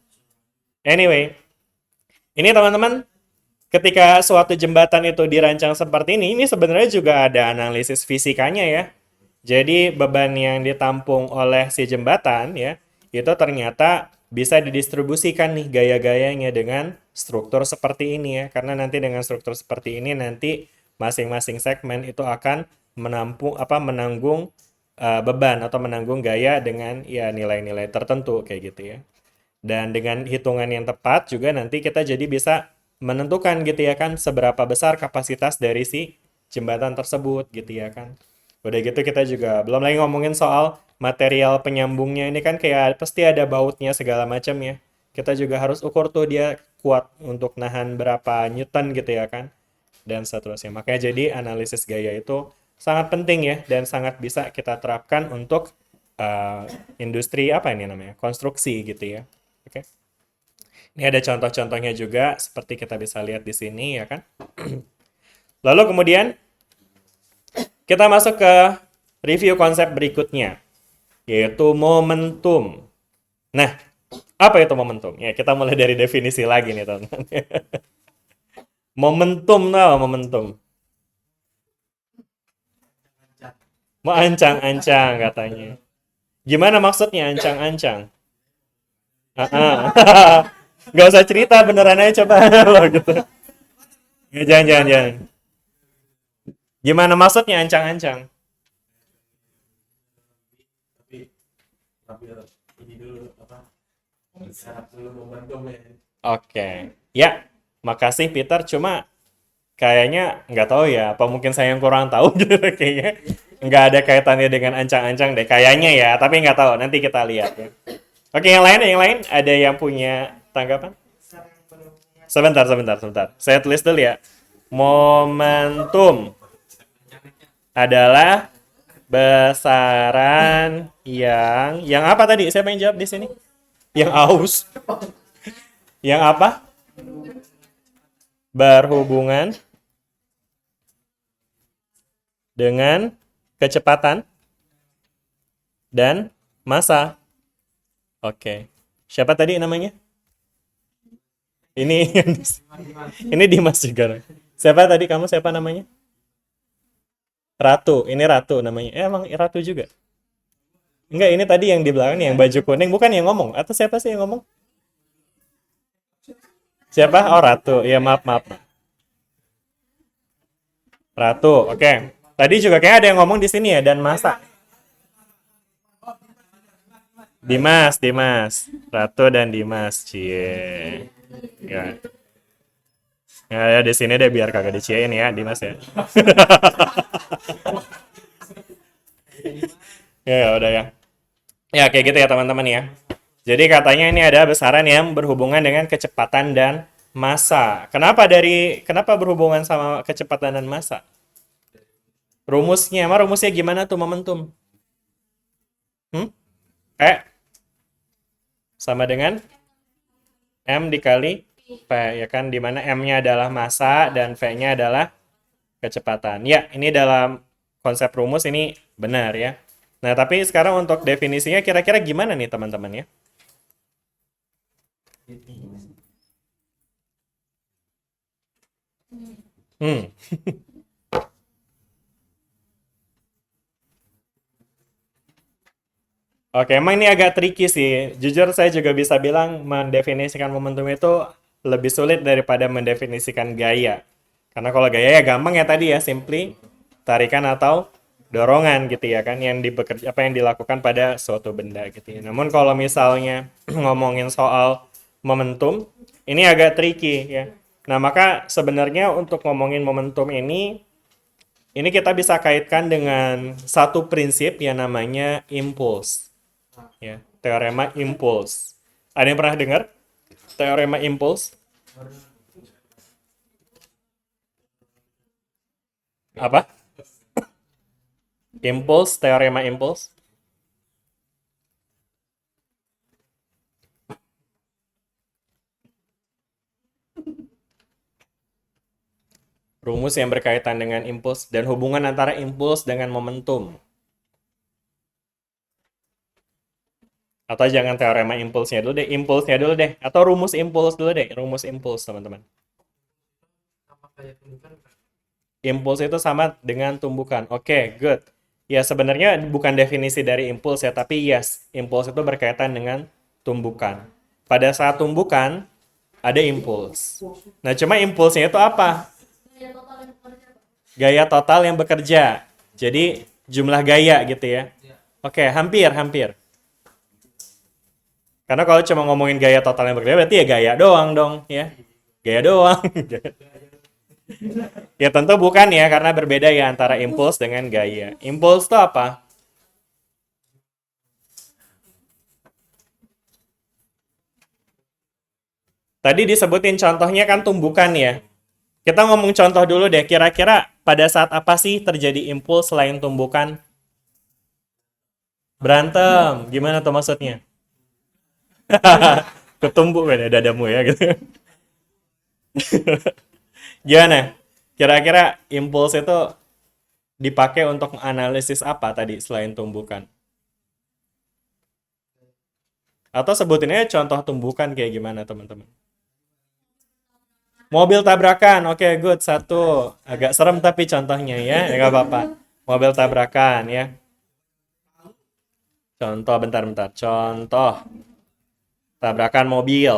Anyway, ini teman-teman, ketika suatu jembatan itu dirancang seperti ini sebenarnya juga ada analisis fisikanya ya. Jadi beban yang ditampung oleh si jembatan ya, itu ternyata bisa didistribusikan nih gaya-gayanya dengan struktur seperti ini ya. Karena nanti dengan struktur seperti ini nanti masing-masing segmen itu akan menanggung beban atau menanggung gaya dengan ya nilai-nilai tertentu kayak gitu ya. Dan dengan hitungan yang tepat juga nanti kita jadi bisa menentukan gitu ya kan seberapa besar kapasitas dari si jembatan tersebut gitu ya kan. Udah gitu kita juga belum lagi ngomongin soal material penyambungnya, ini kan kayak pasti ada bautnya segala macam ya. Kita juga harus ukur tuh dia kuat untuk nahan berapa newton gitu ya kan. Dan seterusnya. Makanya jadi analisis gaya itu sangat penting ya dan sangat bisa kita terapkan untuk industri apa ini namanya? Konstruksi gitu ya. Oke. Ini ada contoh-contohnya juga seperti kita bisa lihat di sini ya kan. Lalu kemudian kita masuk ke review konsep berikutnya yaitu momentum. Nah, apa itu momentum? Ya, kita mulai dari definisi lagi nih, teman-teman. Momentum, momentum. Mau ancang-ancang katanya. Gimana maksudnya ancang-ancang? Gak usah cerita, beneran aja coba lo gitu. Ya, jangan. Gimana maksudnya ancang-ancang? Tapi ini dulu apa? Syarat dulu momentum ya. Oke. Ya, makasih Peter. Cuma kayaknya nggak tahu ya, apa mungkin saya yang kurang tahu gitu kayaknya. Nggak ada kaitannya dengan ancang-ancang deh. Kayaknya ya, tapi nggak tahu. Nanti kita lihat ya. Oke, yang lain ada yang punya tanggapan? Sebentar. Saya tulis dulu ya. Momentum adalah besaran yang apa tadi? Siapa yang jawab di sini? Yang aus. Yang apa? Berhubungan dengan kecepatan dan massa. Oke. Siapa tadi namanya? Ini Dimas juga. Siapa tadi kamu? Siapa namanya? Ratu. Ini Ratu namanya. Emang Ratu juga? Enggak, ini tadi yang di belakang nih, yang baju kuning. Bukan yang ngomong. Atau siapa sih yang ngomong? Siapa? Oh, Ratu. Ya, maaf. Ratu. Oke. Tadi juga kayak ada yang ngomong di sini ya, dan masa. Dimas. Ratu dan Dimas, cie. Ya. Ya, di sini deh biar kagak diciein ya, Dimas ya. Ya, udah ya. Ya, kayak gitu ya teman-teman ya. Jadi katanya ini ada besaran yang berhubungan dengan kecepatan dan massa. Kenapa berhubungan sama kecepatan dan massa? Emang rumusnya gimana tuh momentum? E sama dengan M dikali V, ya kan? Dimana M-nya adalah massa dan V-nya adalah kecepatan. Ya, ini dalam konsep rumus ini benar ya. Nah, tapi sekarang untuk definisinya kira-kira gimana nih teman-teman ya? Hmm. Oke, emang ini agak tricky sih. Jujur saya juga bisa bilang mendefinisikan momentum itu lebih sulit daripada mendefinisikan gaya. Karena kalau gaya ya gampang ya tadi ya, simply tarikan atau dorongan gitu ya kan yang apa yang dilakukan pada suatu benda gitu ya. Namun kalau misalnya ngomongin soal momentum, ini agak tricky ya. Nah, maka sebenarnya untuk ngomongin momentum ini kita bisa kaitkan dengan satu prinsip yang namanya impuls. Ya, teorema impuls. Ada yang pernah dengar teorema impuls? Apa? Impuls, teorema impuls. Rumus yang berkaitan dengan impuls dan hubungan antara impuls dengan momentum. Atau jangan teorema impulsnya dulu deh, impulsnya dulu deh. Atau rumus impuls dulu deh, rumus impuls teman-teman. Sama kayak tumbukan kan? Impuls itu sama dengan tumbukan. Oke, good. Ya sebenarnya bukan definisi dari impuls ya, tapi yes, impuls itu berkaitan dengan tumbukan. Pada saat tumbukan, ada impuls. Nah, cuma impulsnya itu apa? Gaya total yang bekerja. Jadi, jumlah gaya gitu ya. Oke, hampir. Karena kalau cuma ngomongin gaya total yang bekerja, berarti ya gaya doang dong, ya. Gaya doang. Ya tentu bukan ya, karena berbeda ya antara impuls dengan gaya. Impuls itu apa? Tadi disebutin contohnya kan tumbukan ya. Kita ngomong contoh dulu deh, kira-kira pada saat apa sih terjadi impuls selain tumbukan? Berantem, gimana tuh maksudnya? Ketumbuk kan dadamu ya gitu. Gimana? Kira-kira impuls itu dipakai untuk analisis apa tadi selain tumbukan? Atau sebutinnya contoh tumbukan kayak gimana teman-teman? Mobil tabrakan, oke good, satu. Agak serem tapi contohnya ya, nggak apa-apa. Mobil tabrakan ya. Contoh, bentar. Contoh. Tabrakan mobil.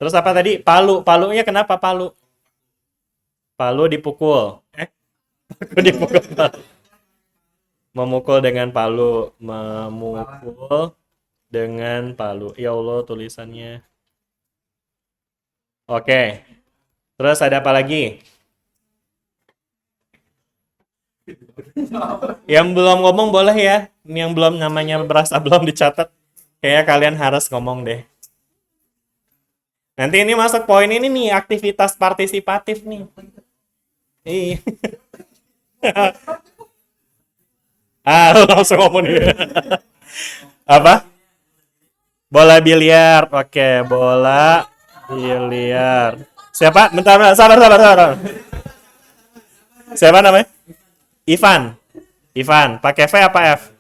Terus apa tadi? Palunya kenapa palu? Palu dipukul. Aku dipukul. Memukul dengan palu. Ya Allah tulisannya. Oke. Terus ada apa lagi? Yang belum ngomong boleh ya. Yang belum namanya berasa belum dicatat. Kayaknya kalian harus ngomong deh. Nanti ini masuk poin ini nih, aktivitas partisipatif nih. Iya. Langsung ngomong nih. Apa? Bola biliar. Oke, bola biliar. Siapa? Bentar, sabar. Siapa namanya? Ivan. Pakai V apa F?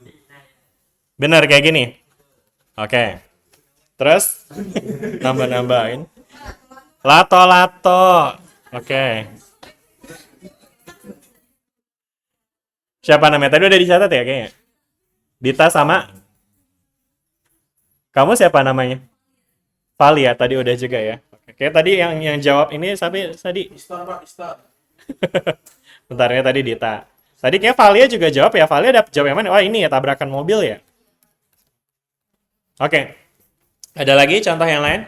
Bener kayak gini. Oke. Terus nambahin. Lato. Oke. Siapa namanya? Tadi udah dicatat ya kayaknya. Dita sama kamu siapa namanya? Valia tadi udah juga ya. Oke, tadi yang jawab ini tadi. Istar. Bentarnya tadi Dita. Tadi kayak Valia juga jawab ya. Valia jawab yang mana? Wah, ini ya tabrakan mobil ya. Oke. Ada lagi contoh yang lain?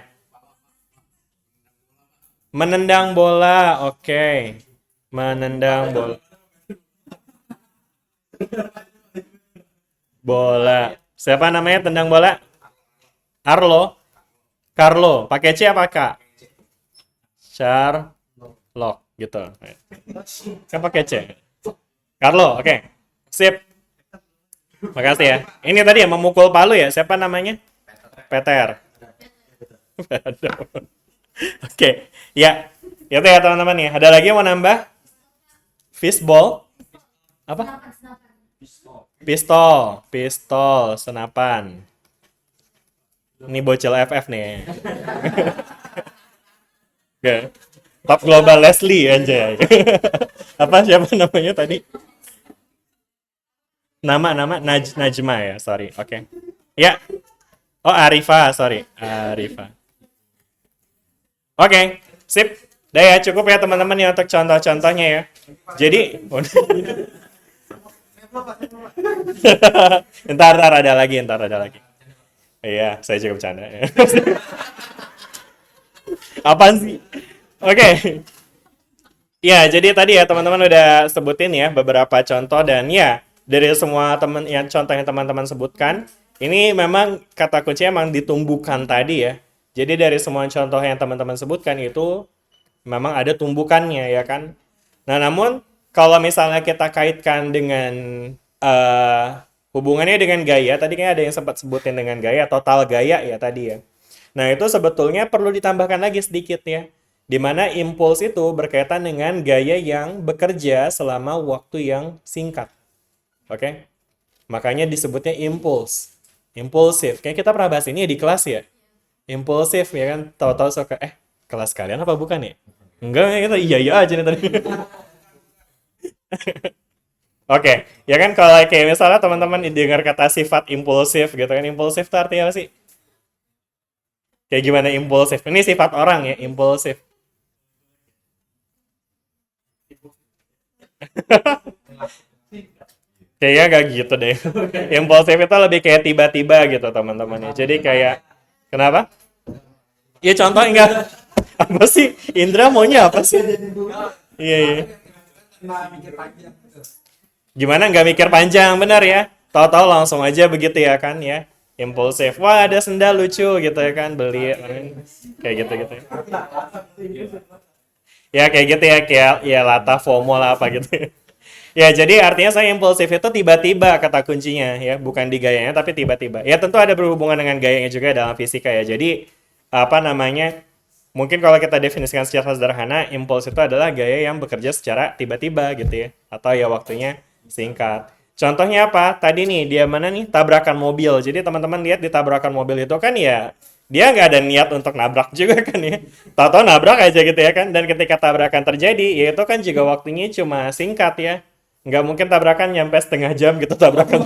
Menendang bola. Oke. Menendang bola. Bola. Siapa namanya tendang bola? Arlo. Carlo. Pakai C apa K? Sherlock gitu. Kan pakai C. Carlo, oke. Sip. Makasih ya. Ini tadi ya memukul palu ya. Siapa namanya? Peter. Oke. Ya. Itu ya teman-teman ya. Ada lagi yang mau nambah? Fishball. Apa? Senapan. Pistol. Pistol. Senapan. Ini bocil FF nih. Oke. Top Global Leslie anjay. Apa siapa namanya tadi? Nama Najma ya, sorry. Oke. Ya. Oh, Arifa, sorry. Arifa. Oke, sip. Udah ya, cukup ya teman-teman ya untuk contoh-contohnya ya. Jadi, ntar ada lagi, ntar ada lagi. Iya, saya cukup bercanda. Apaan sih? Oke. Ya, jadi tadi ya teman-teman udah sebutin ya beberapa contoh dan ya dari semua teman yang contoh yang teman-teman sebutkan, ini memang kata kuncinya memang ditumbuhkan tadi ya. Jadi dari semua contoh yang teman-teman sebutkan itu memang ada tumbukannya ya kan. Nah, namun kalau misalnya kita kaitkan dengan eh, hubungannya dengan gaya, tadi kan ada yang sempat sebutin dengan gaya, total gaya ya tadi ya. Nah, itu sebetulnya perlu ditambahkan lagi sedikit ya. Di mana impuls itu berkaitan dengan gaya yang bekerja selama waktu yang singkat. Oke? Makanya disebutnya impuls. Impulsif. Kayak kita pernah bahas ini ya di kelas ya. Impulsif ya kan. Tahu-tahu suka, kelas kalian apa bukan ya? Enggak, kita iya aja nih tadi. Oke, ya kan kalau kayak misalnya teman-teman dengar kata sifat impulsif gitu kan. Impulsif itu artinya apa sih? Kayak gimana impulsif? Ini sifat orang ya, impulsif. Kayaknya gak gitu deh. Impulsif itu lebih kayak tiba-tiba gitu teman-teman ya. Jadi kayak, kenapa? Ya contoh enggak. Apa sih? Indra maunya apa sih? Iya, iya. Gimana nggak mikir panjang, benar ya? Tahu-tahu langsung aja begitu ya kan ya. Impulsif. Wah, ada sendal lucu gitu ya kan, beli. Kayak gitu-gitu. Ya kayak gitu ya, kayak ya lata FOMO lah apa gitu. Ya, jadi artinya saya impulsif itu tiba-tiba kata kuncinya ya, bukan di gayanya tapi tiba-tiba. Ya tentu ada berhubungan dengan gayanya juga dalam fisika ya. Jadi apa namanya? Mungkin kalau kita definisikan secara sederhana, impuls itu adalah gaya yang bekerja secara tiba-tiba gitu ya, atau ya waktunya singkat. Contohnya apa? Tadi nih, dia mana nih? Tabrakan mobil. Jadi teman-teman lihat di tabrakan mobil itu kan ya, dia nggak ada niat untuk nabrak juga kan ya. Tahu-tahu nabrak aja gitu ya kan. Dan ketika tabrakan terjadi, ya itu kan juga waktunya cuma singkat ya. Nggak mungkin tabrakan nyampe setengah jam gitu tabrakan.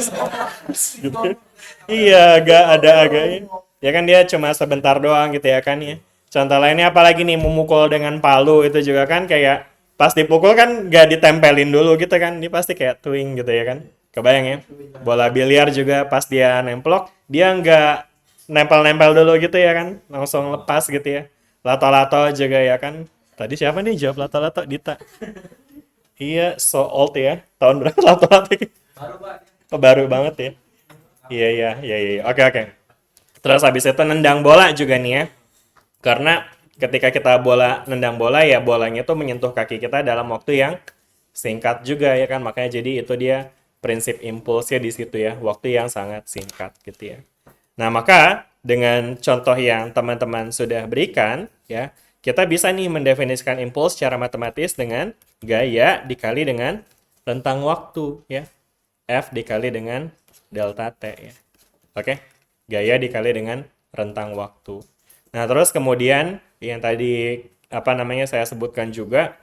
Gitu. Iya, nggak ada agaknya. Ya kan dia cuma sebentar doang gitu ya kan ya. Contoh lainnya apalagi nih memukul dengan palu itu juga kan kayak pas dipukul kan nggak ditempelin dulu gitu kan. Ini pasti kayak twing gitu ya kan. Kebayang ya. Bola biliar juga pas dia nemplok, dia nggak nempel-nempel dulu gitu ya kan. Langsung lepas gitu ya. Lato-lato juga ya kan. Tadi siapa nih jawab lato-lato? Dita. Iya, so old ya. Tahun berapa lato-lato? Baru Pak. Oh, baru banget ya. Iya. Oke. Terus habis itu nendang bola juga nih ya. Karena ketika kita nendang bola ya bolanya itu menyentuh kaki kita dalam waktu yang singkat juga ya kan. Makanya jadi itu dia prinsip impulsnya di situ ya. Waktu yang sangat singkat gitu ya. Nah, maka dengan contoh yang teman-teman sudah berikan ya, kita bisa nih mendefinisikan impuls secara matematis dengan gaya dikali dengan rentang waktu ya. F dikali dengan delta T ya. Oke? Gaya dikali dengan rentang waktu. Nah, terus kemudian yang tadi saya sebutkan juga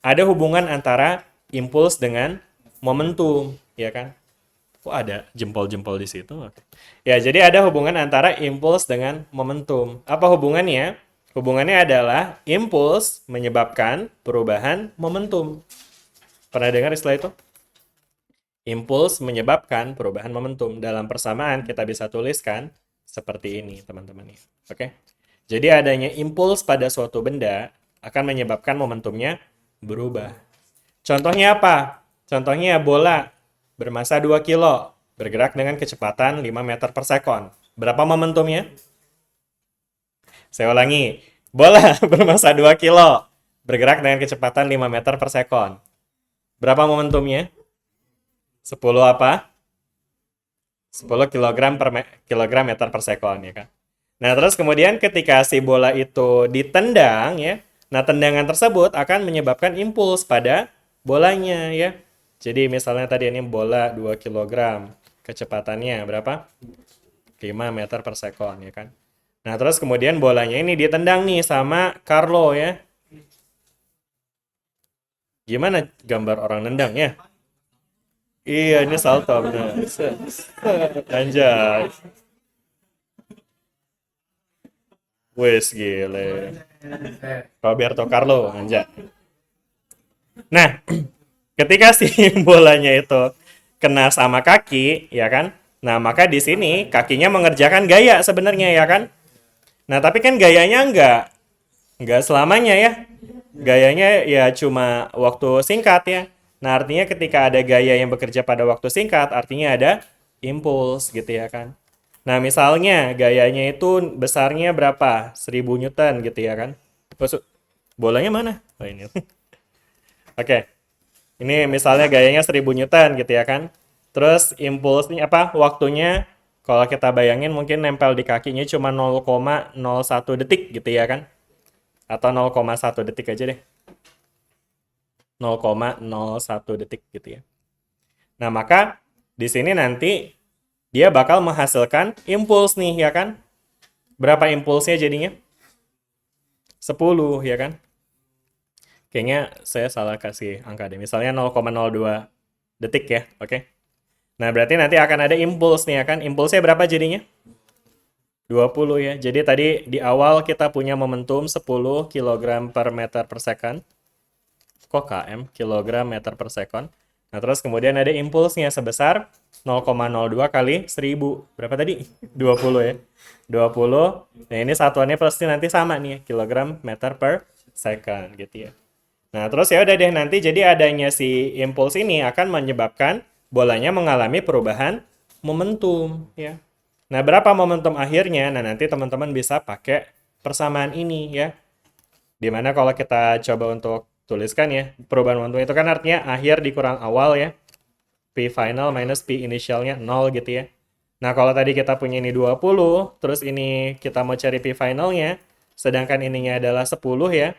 ada hubungan antara impuls dengan momentum, ya kan? Kok ada jempol-jempol di situ? Oke. Ya, jadi ada hubungan antara impuls dengan momentum. Apa hubungannya? Hubungannya adalah impuls menyebabkan perubahan momentum. Pernah dengar istilah itu? Impuls menyebabkan perubahan momentum. Dalam persamaan kita bisa tuliskan Seperti ini, teman-teman. Oke. Jadi adanya impuls pada suatu benda akan menyebabkan momentumnya berubah. Contohnya apa? Contohnya bola bermasa 2 kilo, bergerak dengan kecepatan 5 meter per sekon. Berapa momentumnya? Saya ulangi. Bola bermasa 2 kilo, bergerak dengan kecepatan 5 meter per sekon. Berapa momentumnya? 10 apa? 10 kilogram per kilogram meter per sekon, ya kan? Nah, terus kemudian ketika si bola itu ditendang, ya, nah tendangan tersebut akan menyebabkan impuls pada bolanya, ya. Jadi misalnya tadi ini bola 2 kilogram, kecepatannya berapa? 5 meter per sekon, ya kan? Nah, terus kemudian bolanya ini ditendang nih sama Carlo, ya. Gimana gambar orang nendang, ya? Iya, ini salto, bener. Anjay. Wes, gile. Roberto Carlo, anjay. Nah, ketika si bolanya itu kena sama kaki, ya kan? Nah, maka di sini kakinya mengerjakan gaya sebenarnya, ya kan? Nah, tapi kan gayanya nggak selamanya ya. Gayanya ya cuma waktu singkat ya. Nah, artinya ketika ada gaya yang bekerja pada waktu singkat, artinya ada impuls gitu ya kan. Nah, misalnya gayanya itu besarnya berapa? 1000 Newton gitu ya kan. Bolanya mana? Oh, ini. Oke. Ini misalnya gayanya 1000 Newton gitu ya kan. Terus impulsnya apa? Waktunya kalau kita bayangin mungkin nempel di kakinya cuma 0,01 detik gitu ya kan. Atau 0,1 detik aja deh. 0,01 detik gitu ya. Nah, maka di sini nanti dia bakal menghasilkan impuls nih ya kan. Berapa impulsnya jadinya? 10 ya kan. Kayaknya saya salah kasih angka deh. Misalnya 0,02 detik ya, oke. Nah, berarti nanti akan ada impuls nih ya kan. Impulsnya berapa jadinya? 20 ya. Jadi tadi di awal kita punya momentum 10 kg per meter per second. Kok km? Kilogram meter per second. Nah, terus kemudian ada impulsnya sebesar 0,02 kali 1000. Berapa tadi? 20 ya. 20. Nah, ini satuannya pasti nanti sama nih, kilogram meter per second gitu ya. Nah, terus ya udah deh nanti jadi adanya si impuls ini akan menyebabkan bolanya mengalami perubahan momentum ya. Nah, berapa momentum akhirnya? Nah, nanti teman-teman bisa pakai persamaan ini ya. Dimana kalau kita coba untuk tuliskan ya, perubahan momentum itu kan artinya akhir dikurang awal ya. P final minus P initialnya 0 gitu ya. Nah, kalau tadi kita punya ini 20, terus ini kita mau cari P finalnya, sedangkan ininya adalah 10 ya.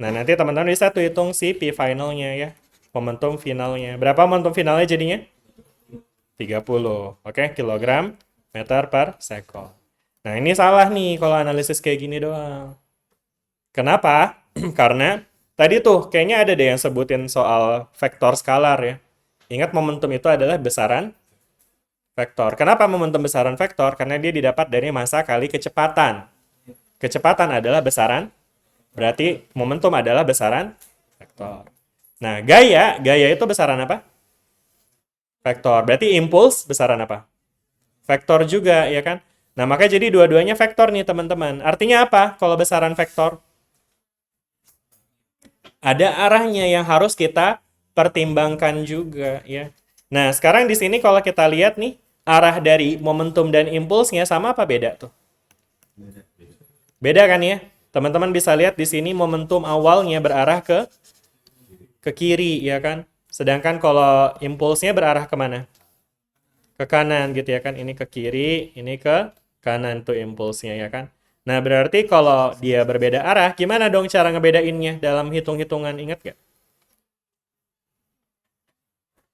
Nah, nanti teman-teman bisa tuh hitung si P finalnya ya. Momentum finalnya. Berapa momentum finalnya jadinya? 30. Oke, kilogram meter per second. Nah, ini salah nih kalau analisis kayak gini doang. Kenapa? Karena tadi tuh kayaknya ada deh yang sebutin soal vektor skalar ya. Ingat momentum itu adalah besaran vektor. Kenapa momentum besaran vektor? Karena dia didapat dari massa kali kecepatan. Kecepatan adalah besaran, berarti momentum adalah besaran vektor. Nah, gaya itu besaran apa? Vektor. Berarti impuls besaran apa? Vektor juga, ya kan? Nah, maka jadi dua-duanya vektor nih, teman-teman. Artinya apa kalau besaran vektor? Ada arahnya yang harus kita pertimbangkan juga, ya. Nah, sekarang di sini kalau kita lihat nih, arah dari momentum dan impulsnya sama apa beda tuh? Beda kan ya? Teman-teman bisa lihat di sini momentum awalnya berarah ke kiri, ya kan? Sedangkan kalau impulsnya berarah kemana? Ke kanan gitu ya kan? Ini ke kiri, ini ke kanan tuh impulsnya ya kan? Nah, berarti kalau dia berbeda arah, gimana dong cara ngebedainnya dalam hitung-hitungan? Ingat gak?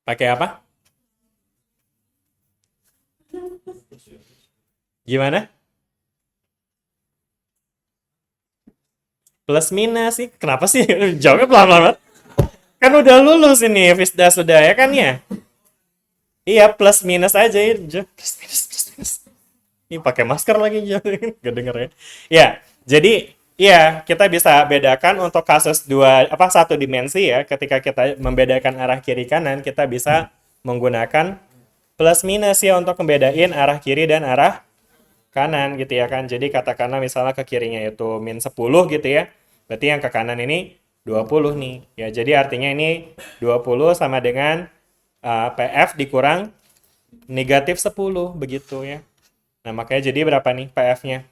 Pakai apa? Gimana? Plus minus sih. Kenapa sih? Jawabnya pelan-pelan banget. Kan udah lulus ini, Fisda sudah ya kan ya? Iya, plus minus aja ya. Plus minus. Ini pakai masker lagi, gak denger ya. Ya, jadi iya, kita bisa bedakan untuk kasus satu dimensi ya. Ketika kita membedakan arah kiri kanan, kita bisa menggunakan plus minus ya untuk membedain arah kiri dan arah kanan gitu ya kan. Jadi katakanlah misalnya ke kirinya itu min 10 gitu ya. Berarti yang ke kanan ini 20 nih. Ya, jadi artinya ini 20 sama dengan PF dikurang negatif 10 begitu ya. Nah, makanya jadi berapa nih PF-nya?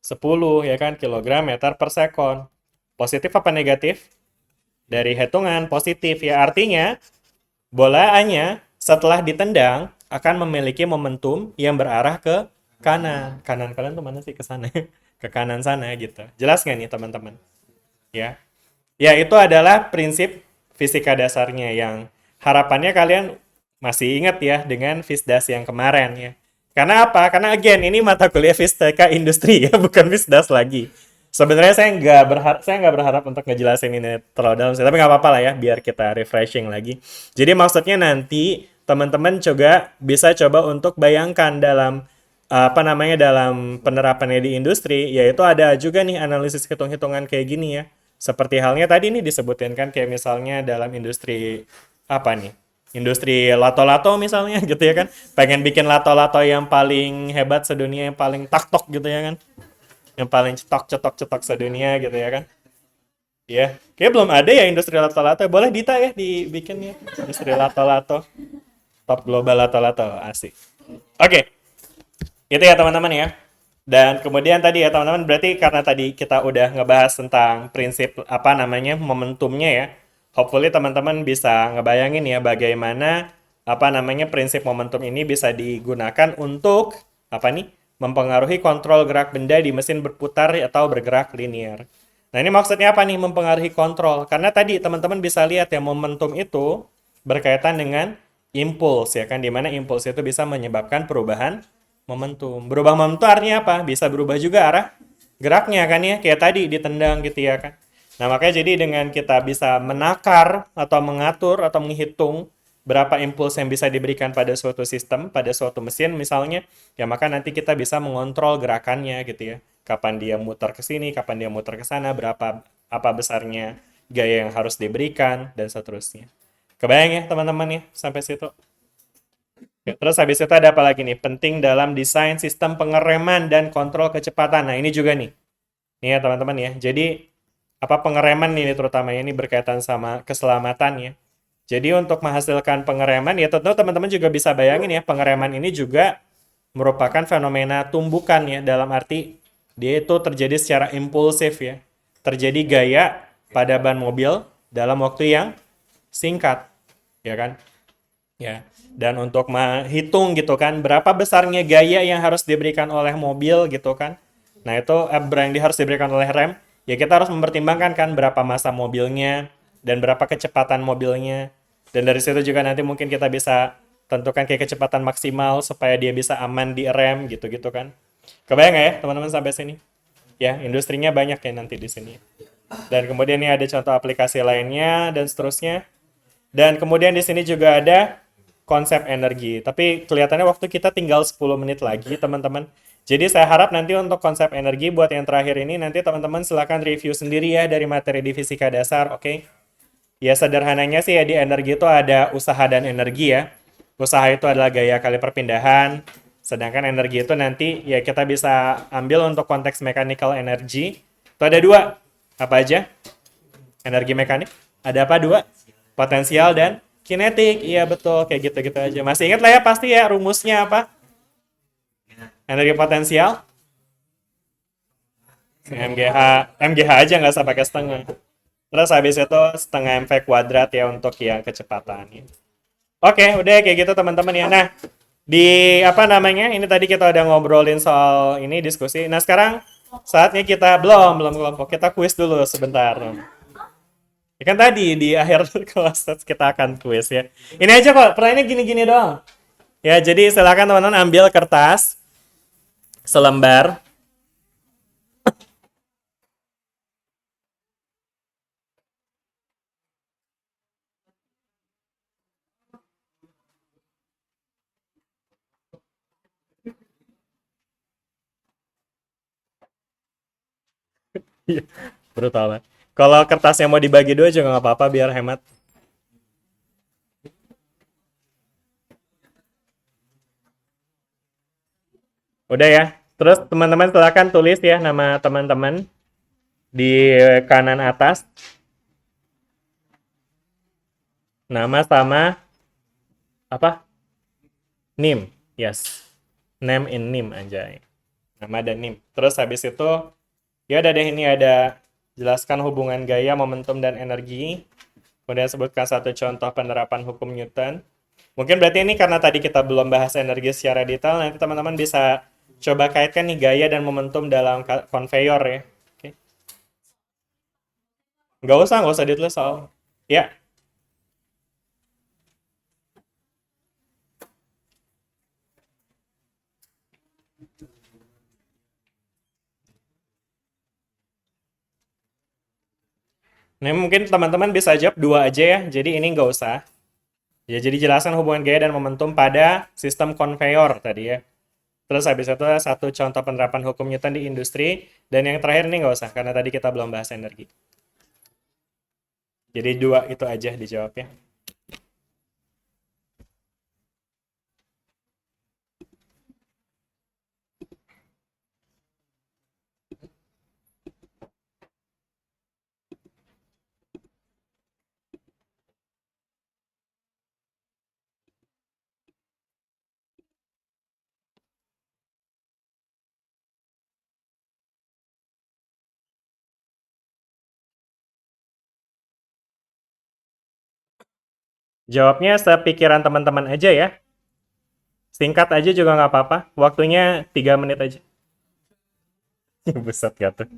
10 ya kan kilogram meter per sekon. Positif apa negatif? Dari hitungan positif ya. Artinya bolanya setelah ditendang akan memiliki momentum yang berarah ke kanan. Kanan kalian tuh mana sih ke sana? Ke kanan sana gitu. Jelas nggak nih teman-teman? Ya. Ya, itu adalah prinsip fisika dasarnya yang harapannya kalian masih ingat ya dengan Fisdas yang kemarin ya. Karena apa? Karena again ini mata kuliah fisika industri ya, bukan Fisdas lagi. Sebenarnya saya nggak berharap untuk ngejelasin ini terlalu dalam sih, tapi nggak apa-apa lah ya, biar kita refreshing lagi. Jadi maksudnya nanti teman-teman juga bisa coba untuk bayangkan dalam apa namanya dalam penerapannya di industri, yaitu ada juga nih analisis hitung-hitungan kayak gini ya. Seperti halnya tadi nih disebutin kan kayak misalnya dalam industri apa nih? Industri lato-lato misalnya gitu ya kan. Pengen bikin lato-lato yang paling hebat sedunia, yang paling taktok gitu ya kan. Yang paling cetok-cetok-cetok sedunia gitu ya kan. Ya, kayak belum ada ya industri lato-lato. Boleh Dita ya dibikin ya industri lato-lato. Top global lato-lato, asik. Oke, itu ya teman-teman ya. Dan kemudian tadi ya teman-teman, berarti karena tadi kita udah ngebahas tentang prinsip apa namanya momentumnya ya. Hopefully teman-teman bisa ngebayangin ya bagaimana apa namanya prinsip momentum ini bisa digunakan untuk apa nih? Mempengaruhi kontrol gerak benda di mesin berputar atau bergerak linear. Nah, ini maksudnya apa nih mempengaruhi kontrol? Karena tadi teman-teman bisa lihat ya momentum itu berkaitan dengan impuls ya kan, di mana impuls itu bisa menyebabkan perubahan momentum. Berubah momentum artinya apa? Bisa berubah juga arah geraknya kan ya, kayak tadi ditendang gitu ya kan. Nah, makanya jadi dengan kita bisa menakar atau mengatur atau menghitung berapa impuls yang bisa diberikan pada suatu sistem, pada suatu mesin misalnya, ya maka nanti kita bisa mengontrol gerakannya gitu ya. Kapan dia muter ke sini, kapan dia muter ke sana, berapa apa besarnya gaya yang harus diberikan dan seterusnya. Kebayang ya teman-teman ya sampai situ? Ya, terus habis itu ada apa lagi nih? Penting dalam desain sistem pengereman dan kontrol kecepatan. Nah, ini juga nih. Nih ya teman-teman ya. Jadi apa pengereman ini terutama ini berkaitan sama keselamatan ya. Jadi untuk menghasilkan pengereman ya tentu teman-teman juga bisa bayangin ya pengereman ini juga merupakan fenomena tumbukan ya dalam arti dia itu terjadi secara impulsif ya. Terjadi gaya pada ban mobil dalam waktu yang singkat ya kan? Ya. Dan untuk menghitung gitu kan berapa besarnya gaya yang harus diberikan oleh mobil gitu kan. Nah, itu yang harus diberikan oleh rem. Ya kita harus mempertimbangkan kan berapa massa mobilnya dan berapa kecepatan mobilnya. Dan dari situ juga nanti mungkin kita bisa tentukan kayak kecepatan maksimal supaya dia bisa aman di rem gitu-gitu kan. Kebayang nggak ya teman-teman sampai sini? Ya, industrinya banyak ya nanti di sini. Dan kemudian ini ada contoh aplikasi lainnya dan seterusnya. Dan kemudian di sini juga ada konsep energi. Tapi kelihatannya waktu kita tinggal 10 menit lagi, teman-teman. Jadi saya harap nanti untuk konsep energi buat yang terakhir ini, nanti teman-teman silakan review sendiri ya dari materi di fisika dasar, oke? Ya sederhananya sih ya di energi itu ada usaha dan energi ya. Usaha itu adalah gaya kali perpindahan, sedangkan energi itu nanti ya kita bisa ambil untuk konteks mechanical energy. Itu ada dua, apa aja? Energi mekanik, ada apa dua? Potensial dan kinetik, iya betul, kayak gitu-gitu aja. Masih ingat lah ya pasti ya rumusnya apa? Energi potensial? MGH, MGH aja nggak usah pakai setengah. Terus habis itu setengah MV kuadrat ya untuk yang kecepatannya. Oke, udah kayak gitu teman-teman ya. Nah, di apa namanya? Ini tadi kita udah ngobrolin soal ini diskusi. Nah, sekarang saatnya kita belum kelompok. Kita kuis dulu sebentar. Ya kan tadi di akhir kelas kita akan kuis ya. Ini aja kok, pertanyaannya gini-gini doang. Ya, jadi silakan teman-teman ambil kertas selembar. Iya, brutal banget. Kalau kertasnya mau dibagi dua juga nggak apa-apa biar hemat. Udah ya. Terus teman-teman silakan tulis ya nama teman-teman di kanan atas. Nama sama apa? NIM. Yes. Name in NIM anjay. Nama dan NIM. Terus habis itu ya udah deh, ini ada jelaskan hubungan gaya, momentum, dan energi. Kemudian sebutkan satu contoh penerapan hukum Newton. Mungkin berarti ini karena tadi kita belum bahas energi secara detail, nanti teman-teman bisa coba kaitkan nih gaya dan momentum dalam konveyor ya. Oke. Nggak usah ditulis soal. Ya, nah mungkin teman-teman bisa jawab dua aja ya, jadi ini nggak usah. Ya, jadi jelaskan hubungan gaya dan momentum pada sistem konveyor tadi ya. Terus habis itu satu contoh penerapan hukum Newton di industri, dan yang terakhir ini nggak usah, karena tadi kita belum bahas energi. Jadi dua itu aja dijawabnya. Jawabnya sepikiran teman-teman aja ya. Singkat aja juga nggak apa-apa. Waktunya 3 menit aja. Buset gak tuh.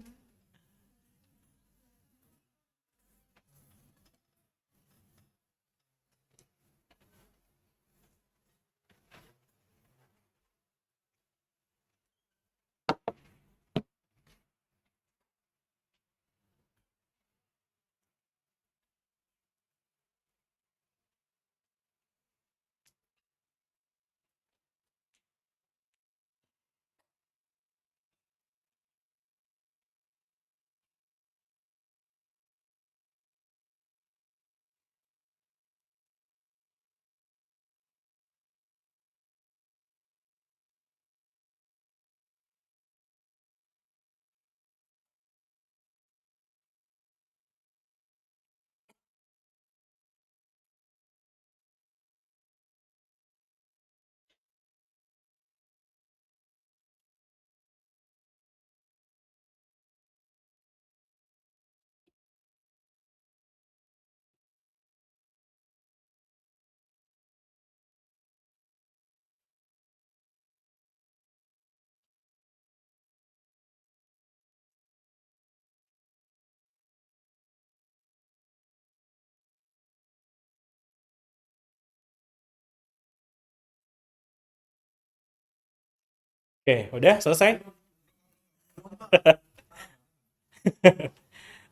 Oke, udah selesai?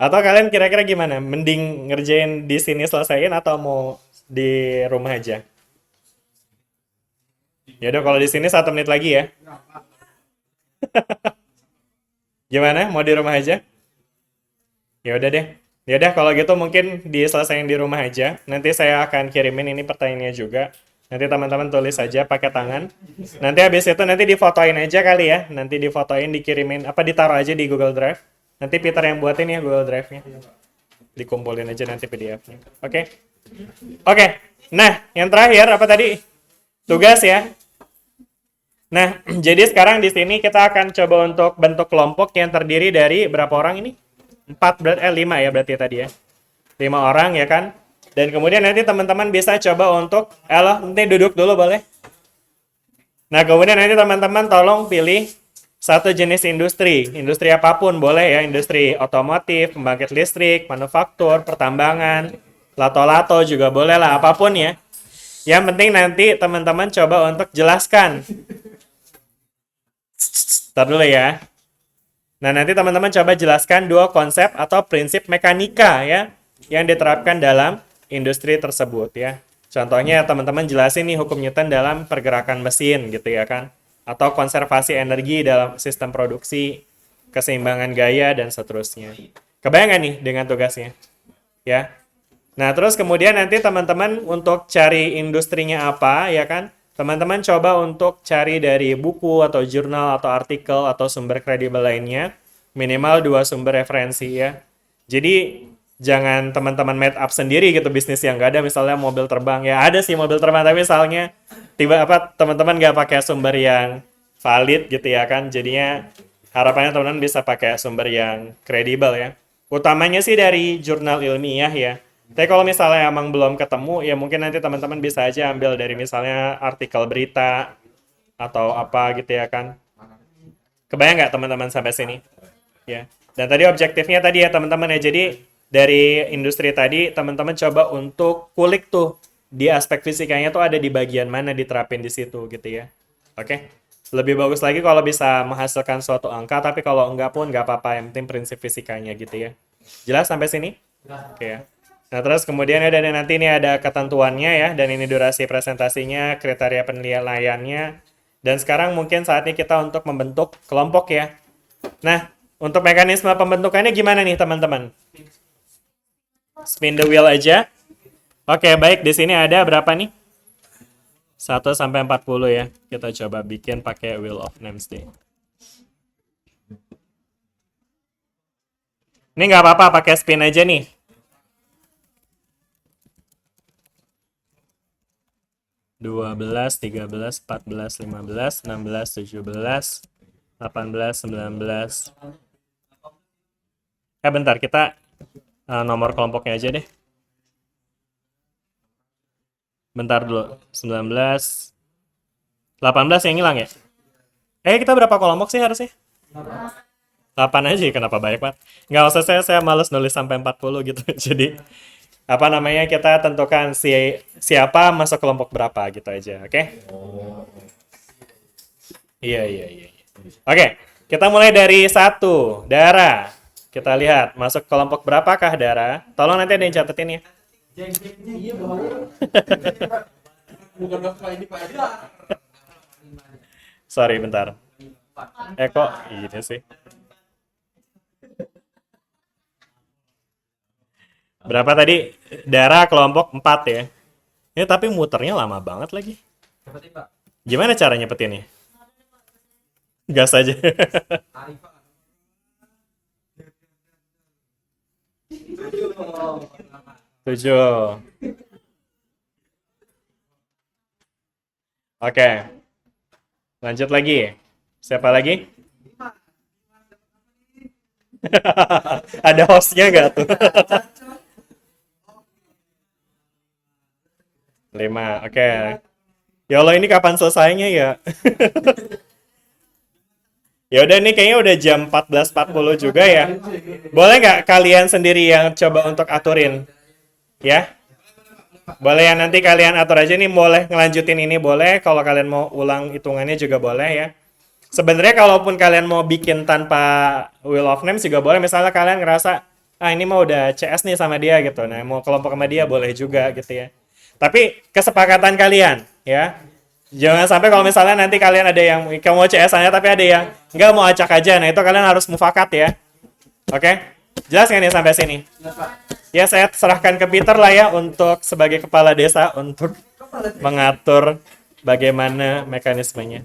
Atau kalian kira-kira gimana? Mending ngerjain di sini selesaiin atau mau di rumah aja? Ya udah kalau di sini 1 menit lagi ya. Gimana? Mau di rumah aja? Ya udah deh. Ya udah kalau gitu mungkin diselesain di rumah aja. Nanti saya akan kirimin ini pertanyaannya juga. Nanti teman-teman tulis aja pakai tangan. Nanti habis itu nanti difotoin aja kali ya. Nanti difotoin, dikirimin apa ditaruh aja di Google Drive. Nanti Peter yang buatin ya Google Drive-nya. Dikumpulin aja nanti PDF-nya. Oke. Oke. Nah, yang terakhir apa tadi? Tugas ya. Nah, jadi sekarang di sini kita akan coba untuk bentuk kelompok yang terdiri dari berapa orang ini? 5 ya berarti tadi ya. 5 orang ya kan? Dan kemudian nanti teman-teman bisa coba untuk, nanti duduk dulu boleh? Nah, kemudian nanti teman-teman tolong pilih satu jenis industri. Industri apapun boleh ya, industri otomotif, pembangkit listrik, manufaktur, pertambangan, lato-lato juga boleh lah, apapun ya. Yang penting nanti teman-teman coba untuk jelaskan. Ntar dulu ya. Nah, nanti teman-teman coba jelaskan 2 konsep atau prinsip mekanika ya yang diterapkan dalam industri tersebut ya. Contohnya teman-teman jelasin nih hukum Newton dalam pergerakan mesin gitu ya kan. Atau konservasi energi dalam sistem produksi, keseimbangan gaya dan seterusnya. Kebayang nggak nih dengan tugasnya? Ya. Nah, terus kemudian nanti teman-teman untuk cari industrinya apa ya kan? teman-teman coba untuk cari dari buku atau jurnal atau artikel atau sumber kredibel lainnya, minimal 2 sumber referensi ya. Jadi jangan teman-teman made up sendiri gitu bisnis yang nggak ada, misalnya mobil terbang. Ya ada sih mobil terbang, tapi misalnya teman-teman nggak pakai sumber yang valid gitu ya kan. Jadinya harapannya teman-teman bisa pakai sumber yang kredibel ya. Utamanya sih dari jurnal ilmiah ya. Tapi kalau misalnya emang belum ketemu, ya mungkin nanti teman-teman bisa aja ambil dari misalnya artikel berita atau apa gitu ya kan. Kebayang nggak teman-teman sampai sini? Ya. Dan tadi objektifnya tadi ya teman-teman ya. Jadi dari industri tadi teman-teman coba untuk kulik tuh di aspek fisikanya tuh ada di bagian mana diterapin di situ gitu ya. Oke. Lebih bagus lagi kalau bisa menghasilkan suatu angka, tapi kalau enggak pun nggak apa-apa, yang penting prinsip fisikanya gitu ya. Jelas sampai sini? Oke ya. Nah, terus kemudian ada nanti ini ada ketentuannya ya, dan ini durasi presentasinya, kriteria penilaiannya, dan sekarang mungkin saatnya kita untuk membentuk kelompok ya. Nah, untuk mekanisme pembentukannya gimana nih teman-teman? Spin the wheel aja. Oke, baik. Di sini ada berapa nih? 1 sampai 40 ya. Kita coba bikin pakai wheel of names deh. Ini nggak apa-apa, pakai spin aja nih. 12, 13, 14, 15, 16, 17, 18, 19. Bentar, kita nomor kelompoknya aja deh. Bentar dulu, 19, 18 yang hilang ya? Kita berapa kelompok sih harusnya? 8 aja, kenapa banyak banget? Nggak usah, saya males nulis sampai 40 gitu. Jadi, kita tentukan siapa masuk kelompok berapa gitu aja, oke? Iya. Oke, kita mulai dari 1, Dara. Kita lihat, masuk kelompok berapakah Dara? Tolong nanti ada yang catetin ya. Sorry, bentar. Kok ini sih? Berapa tadi? Dara kelompok 4 ya. Ini tapi muternya lama banget lagi. Gimana cara nyepetinnya? Gas aja. 7. Oke. Lanjut lagi. Siapa lagi? Ada hostnya nggak tuh? 5. Oke. Ya Allah, ini kapan selesainya ya? Ya udah, nih kayaknya udah jam 14.40 juga ya. Boleh nggak kalian sendiri yang coba untuk aturin? Ya? Boleh ya, nanti kalian atur aja nih, boleh ngelanjutin ini boleh. Kalau kalian mau ulang hitungannya juga boleh ya. Sebenarnya kalaupun kalian mau bikin tanpa wheel of names juga boleh. Misalnya kalian ngerasa, ini mah udah CS nih sama dia gitu. Nah, mau kelompok sama dia boleh juga gitu ya. Tapi kesepakatan kalian ya. Jangan sampai kalau misalnya nanti kalian ada yang kamu mau CS-nya tapi ada yang nggak mau acak aja. Nah, itu kalian harus mufakat ya. Oke? Jelas nggak nih sampai sini? Ya, saya serahkan ke Peter lah ya untuk sebagai kepala desa untuk mengatur bagaimana mekanismenya.